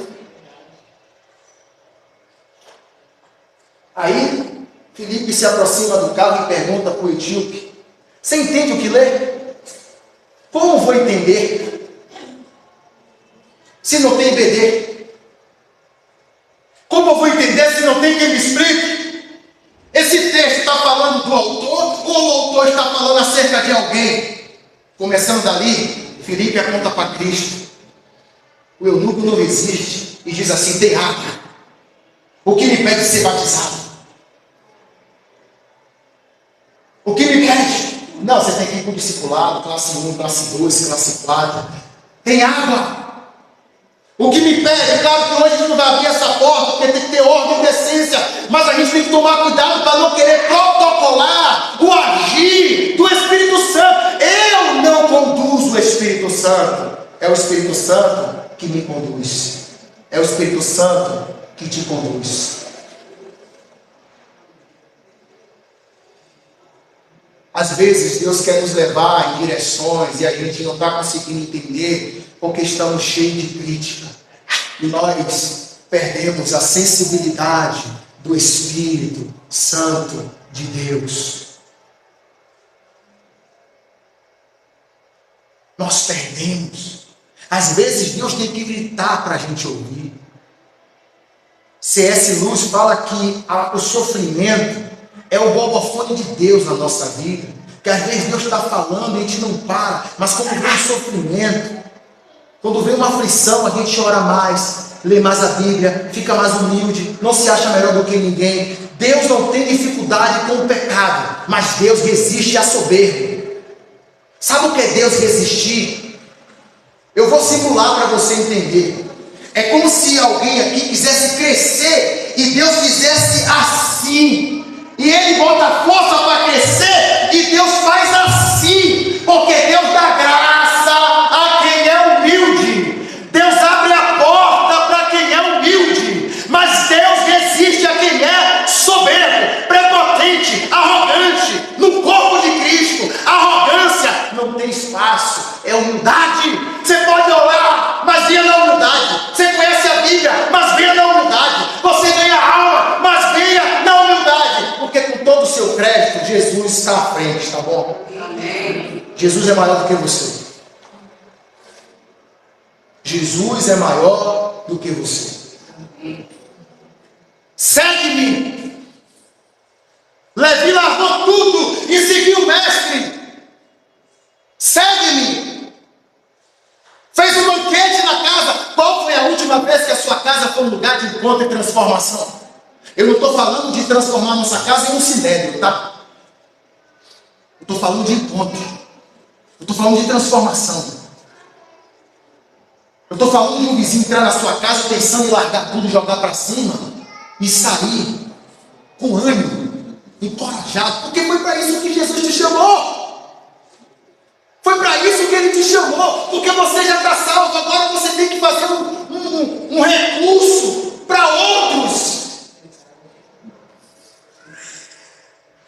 Speaker 1: Aí, Filipe se aproxima do carro e pergunta para o etíope: você entende o que lê? Como vou entender se não tem BD? Como eu vou entender se não tem quem me explique? Esse texto está falando do autor ou o autor está falando acerca de alguém? Começando dali, Filipe aponta para Cristo. O eunuco não resiste e diz assim: tem água. O que me pede ser batizado? O que me pede? Não, você tem que ir para o discipulado, classe 1, classe 2, classe 4. Tem água. O que me pede? Claro que hoje a gente não vai abrir essa porta, porque tem que ter ordem e decência, mas a gente tem que tomar cuidado para não querer protocolar o agir do Espírito Santo. Eu não conduzo o Espírito Santo. É o Espírito Santo que me conduz. É o Espírito Santo que te conduz. Às vezes Deus quer nos levar em direções e a gente não está conseguindo entender porque estamos cheios de crítica. E nós perdemos a sensibilidade do Espírito Santo de Deus. Nós perdemos. Às vezes Deus tem que gritar para a gente ouvir. C.S. Lewis fala que o sofrimento é o bobofone de Deus na nossa vida. Que às vezes Deus está falando e a gente não para. Mas quando vem o sofrimento, quando vem uma aflição, a gente ora mais, lê mais a Bíblia, fica mais humilde, não se acha melhor do que ninguém. Deus não tem dificuldade com o pecado, mas Deus resiste à soberba. Sabe o que é Deus resistir? Eu vou simular para você entender. É como se alguém aqui quisesse crescer e Deus fizesse assim. E Ele bota força para crescer e Deus faz assim. Porque Deus dá graça a quem é humilde. Deus abre a porta para quem é humilde. Mas Deus resiste a quem é soberbo, prepotente, arrogante. No corpo de Cristo, arrogância não tem espaço. É humildade. Você pode orar, mas venha na humildade. Você conhece a Bíblia, mas venha na humildade. Você ganha alma, mas venha na humildade. Porque com todo o seu crédito, Jesus está à frente, tá bom?
Speaker 2: Amém.
Speaker 1: Jesus é maior do que você. Jesus é maior do que você. Segue-me. Levi largou tudo e seguiu o mestre. Segue-me. Fez um banquete na casa. Qual foi a última vez que a sua casa foi um lugar de encontro e transformação? Eu não estou falando de transformar nossa casa em um sinédrio, tá? Eu estou falando de encontro. Eu estou falando de transformação. Eu estou falando de um vizinho entrar na sua casa pensando em largar tudo, jogar para cima e sair com ânimo, encorajado, porque foi para isso que Jesus te chamou. Foi para isso que Ele te chamou, porque você já está salvo. Agora você tem que fazer um recurso para outros.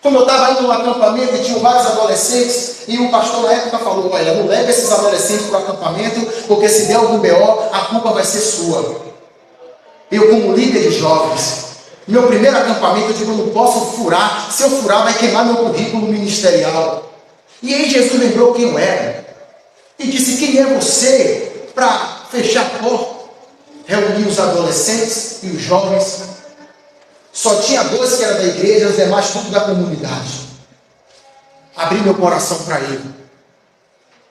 Speaker 1: Como eu estava indo no acampamento e tinha vários adolescentes, e o pastor na época falou: olha, não leve esses adolescentes para o acampamento, porque se der algum BO, a culpa vai ser sua. Eu, como líder de jovens, meu primeiro acampamento, eu digo: eu não posso furar. Se eu furar, vai queimar meu currículo ministerial. E aí Jesus lembrou quem eu era e disse: quem é você para fechar a porta? Reuniu os adolescentes e os jovens. Só tinha 2 que eram da igreja, os demais tudo da comunidade. Abri meu coração para ele.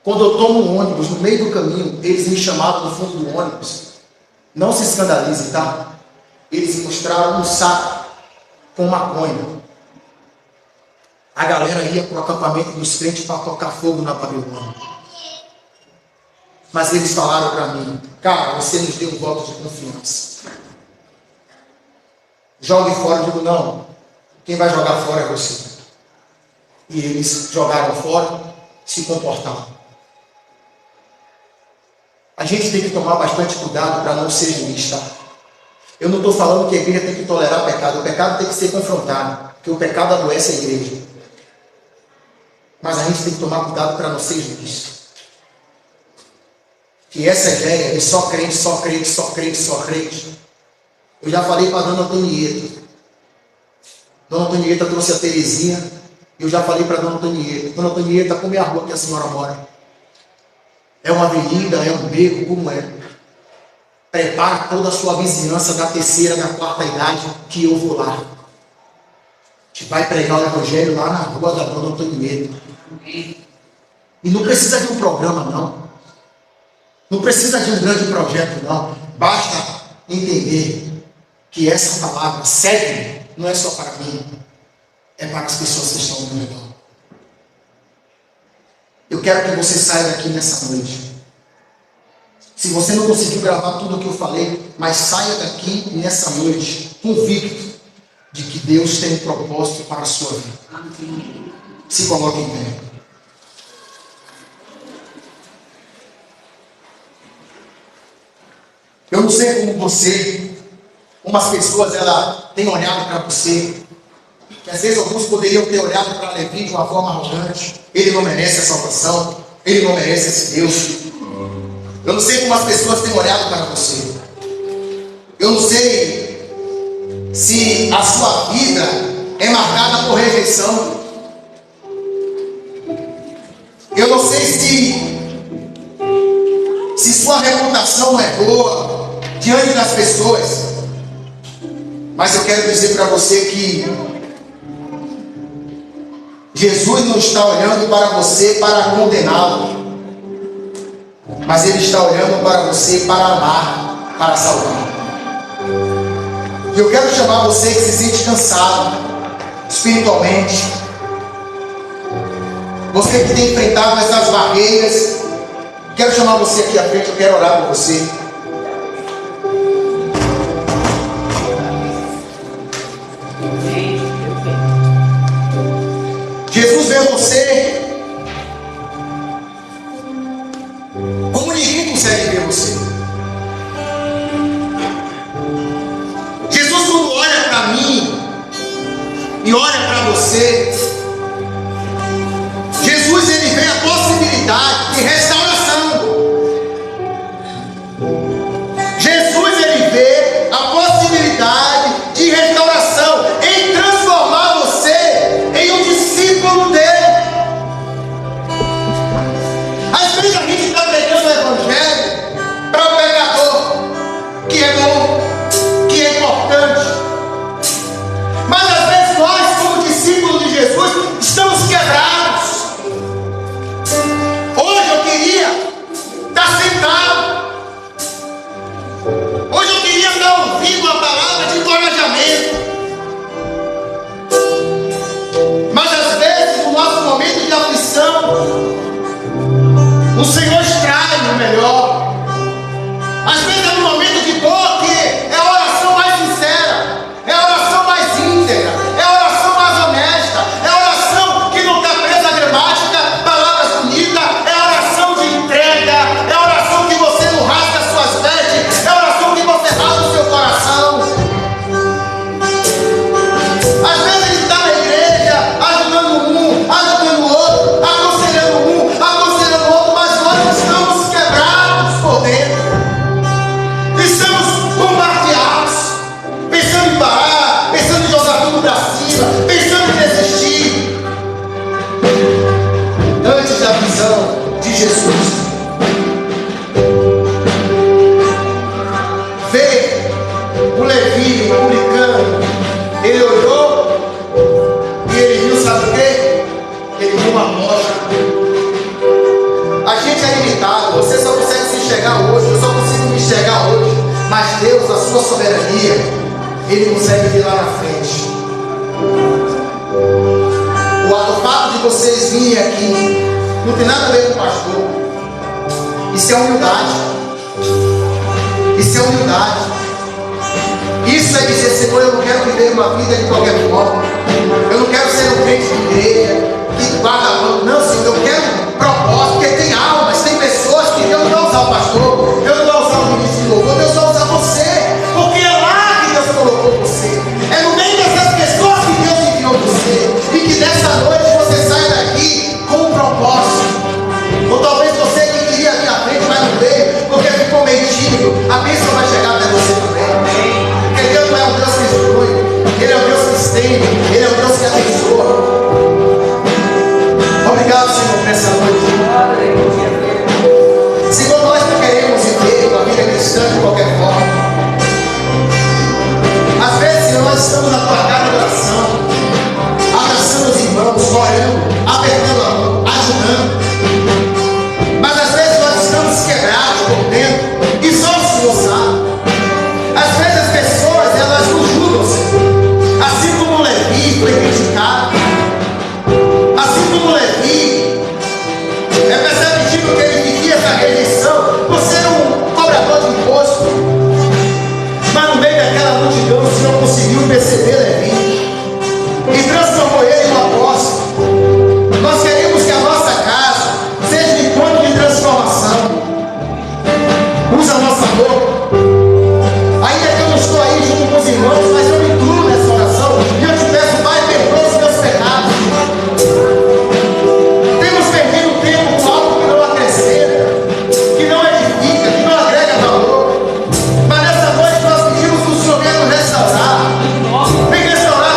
Speaker 1: Quando eu estou no ônibus, no meio do caminho, eles me chamavam no fundo do ônibus. Não se escandalize, tá? eles mostraram um saco com maconha. A galera ia para o acampamento dos crentes para tocar fogo na Babilônia. Mas eles falaram para mim: cara, você nos deu um voto de confiança. Jogue fora. Eu digo: não, quem vai jogar fora é você. E eles jogaram fora, se comportaram. A gente tem que tomar bastante cuidado para não ser juiz, tá? Eu não estou falando que a igreja tem que tolerar pecado. O pecado tem que ser confrontado, porque o pecado adoece a igreja. Mas a gente tem que tomar cuidado para não ser juiz. Que essa ideia de só crente, só crente, só crente, só crente. Eu já falei para a dona Antonieta. Dona Antonieta trouxe a Terezinha. Eu já falei para a dona Antonieta: dona Antonieta, como é a rua que a senhora mora? É uma avenida, é um beco, como é? Prepare toda a sua vizinhança da terceira, da quarta idade, que eu vou lá. A gente vai pregar o evangelho lá na rua da dona Antonieta. E não precisa de um programa, não. Não precisa de um grande projeto, não. Basta entender que essa palavra serve, não é só para mim, é para as pessoas que estão ao meu redor. Eu quero que você saia daqui nessa noite. Se você não conseguiu gravar tudo o que eu falei, mas saia daqui nessa noite convicto de que Deus tem um propósito para a sua vida. Se coloque em pé. Eu não sei como você, como as pessoas têm olhado para você, que às vezes alguns poderiam ter olhado para Levi de uma forma arrogante. Ele não merece a salvação, ele não merece esse Deus. Eu não sei como as pessoas têm olhado para você. Eu não sei se a sua vida é marcada por rejeição. Eu não sei se sua reputação é boa diante das pessoas. Mas eu quero dizer para você que Jesus não está olhando para você para condená-lo, mas Ele está olhando para você para amar, para salvar. E eu quero chamar você que se sente cansado espiritualmente, você que tem enfrentado essas barreiras, quero chamar você aqui à frente. Eu quero orar por você. Jesus vê você como ninguém consegue ver você. Jesus, quando olha para mim e olha para você, Jesus, ele vê a possibilidade de restauração. Jesus, ele vê a possibilidade de restauração, em transformar você em um discípulo dele. Às vezes a gente está pregando o evangelho para o pecador, que é bom, que é importante. Mas às vezes nós, como discípulos de Jesus, estamos quebrados. Hoje eu queria estar sentado. Hoje eu queria estar ouvindo a palavra de encorajamento. Mas às vezes, no nosso momento de aflição, o Senhor extrai o melhor. Às vezes é no momento de dor que é a oração mais sincera, é a oração mais íntegra, é a oração mais honesta, é a oração que não está presa à gramática, palavras bonitas, é a oração de entrega, é a oração que você não rasga as suas vestes, é a oração que você rasga o seu coração. Às vezes ele está na igreja, ajudando um, ajudando o outro, aconselhando o outro, mas nós estamos quebrados por dentro. Estamos bombardeados, pensando em parar, pensando em jogar tudo para cima, pensando em desistir. Antes da visão de Jesus, vê o Levi, o publicano, ele olhou e ele viu, sabe o quê? Ele viu uma amostra. A gente é limitado, você só consegue se enxergar hoje, eu só consigo me enxergar hoje, mas Deus, a sua soberania, Ele consegue ver lá na frente. O fato de vocês virem aqui não tem nada a ver com o pastor. Isso é humildade. Isso é humildade. Isso é dizer: Senhor, eu não quero viver uma vida de qualquer forma. Eu não quero ser um crente de igreja que guarda a mão. Não, Senhor, eu quero um propósito, porque tem almas, tem pessoas que Deus não vai usar o pastor, Deus não vai usar o ministro de louvor, Deus vai usar você, porque é lá que Deus colocou você. É no meio dessas pessoas que Deus enviou você. E que dessa noite você saia daqui com um propósito. Ou talvez você que queria vir à frente, mas não veio, porque ficou meio tímido. A bênção vai chegar até você também. Porque Deus não é um Deus que exclui, Ele é um Deus que estende, Ele é um Deus que abençoa. Obrigado, Senhor, por essa noite. Senhor, nós não queremos viver uma vida cristã de qualquer forma. Às vezes, Senhor, nós estamos na tua casa de oração, abraçando os irmãos, orando, apertando a mão, ajudando. Mas às vezes nós estamos quebrados por dentro, e só o Senhor sabe. Às vezes as pessoas, elas nos julgam, Senhor. Assim como Levi foi criticado, assim como Levi é perceptível que ele vivia essa rejeição por ser um cobrador de imposto. Mas no meio daquela multidão o Senhor conseguiu perceber Levi e transformou ele em um apóstolo. Nós queremos que a nossa casa seja um encontro de transformação. Usa a nossa boca. Ainda que eu não estou aí junto com os irmãos, mas eu me incluo nessa oração e eu te peço: Pai, perdoa os meus pecados. Temos perdido tempo com algo que não acrescenta, que não edifica, que não agrega valor. Mas nessa noite nós pedimos que o Senhor venha nos restaurar. Vem restaurar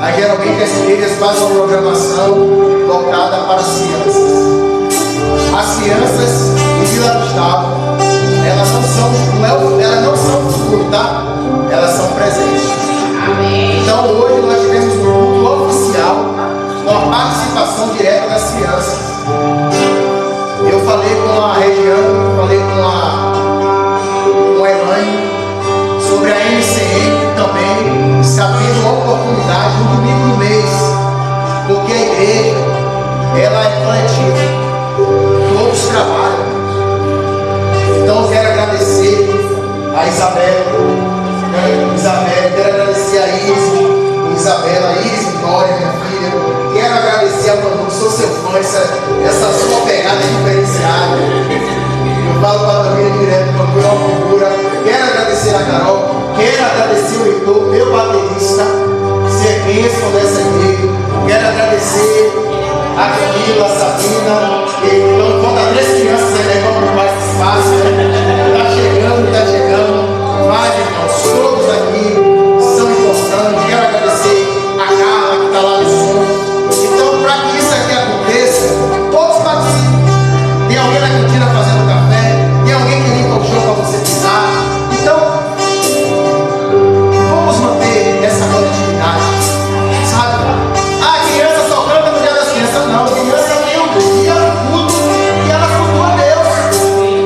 Speaker 1: Aí geralmente as igrejas fazem uma programação voltada para as crianças. As crianças de Vila Gustavo, elas não são futuro, tá? Elas são presentes. Então hoje nós tivemos um culto oficial com a participação direta das crianças. Eu falei com a Regiane, falei com a Elaine sobre a MCM também, está tendo uma oportunidade no domingo do mês, porque a igreja, ela é coletiva, todos trabalham. Então eu quero agradecer a Isabel, quero agradecer a Isabela, Vitória, minha filha, quero agradecer a Manu, sou seu fã, essa sua pegada diferenciada. Eu falo para a família direto, Manu é uma figura. Quero agradecer a Carol, quero agradecer o Heitor, meu baterista, ser bênção dessa igreja. Quero agradecer a Camila, a Sabina, que então falta 3 crianças aí, vamos mais espaço, está chegando, mas irmãos, todos aqui são importantes. Quero agradecer a Carla que está lá no som. Então, para que isso aqui aconteça, todos participam. Tem alguém na cantina fazendo café, tem alguém que limpa o chão para você pisar. Então, vamos manter essa coletividade, sabe? A criança só canta no dia das crianças, não. A criança tem um dia no culto e ela cultua a Deus,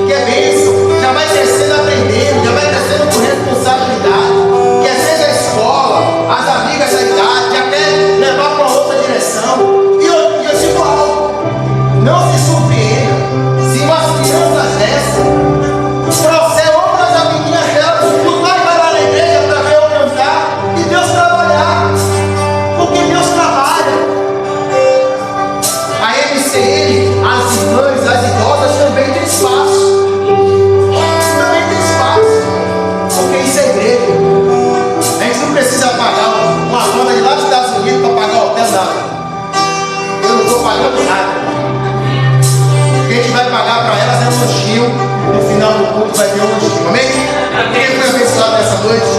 Speaker 1: que é bênção. Já vai crescendo aprendendo, já vai crescendo com responsabilidade. Quer seja a escola, as amigas da idade, até levar para outra direção. E eu digo algo, não se surpreenda se umas crianças dessas trouxer outras amiguinhas delas, o pai vai lá na igreja para ver eu cantar e Deus trabalhar, porque Deus trabalha. A MCM, as irmãs, as idosas também tem espaço. Também tem espaço, porque isso é igreja. A gente não precisa pagar uma banda de lá dos Estados Unidos para pagar o hotel nada. Eu não estou pagando nada. O que a gente vai pagar para elas é um lanchinho. No final do culto vai ter um lanchinho. Amém? Quem foi abençoado nessa noite?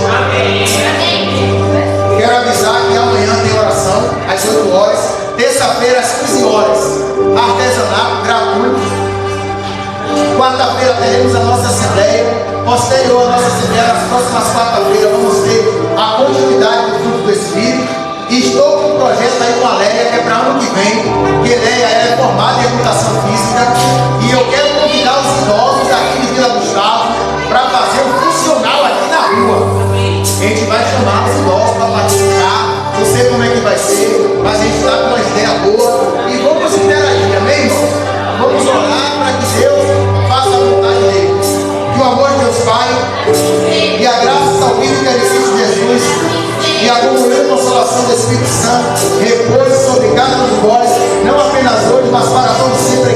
Speaker 1: Quero avisar que amanhã tem oração às 8 horas. Terça-feira às 15 horas. Artesanato gratuito. Quarta-feira teremos a nossa assembleia. Posterior à nossa assembleia, nas próximas quarta-feiras, vamos ter a continuidade do fruto do Espírito. E estou com um projeto aí com a Léia, que é para ano que vem, que Léia é formada em educação física. E eu quero convidar os idosos aqui de Vila Gustavo para fazer um funcional aqui na rua. A gente vai chamar os idosos para participar. Não sei como é que vai ser, mas a gente está com uma ideia boa. E vamos interagir, amém, irmãos? Vamos orar para que Deus faça a vontade dele. Que o amor de Deus Pai e a graça salvífica de Cristo Jesus e a comunhão e consolação do Espírito Santo repouse sobre cada um de nós, não apenas hoje, mas para todos sempre.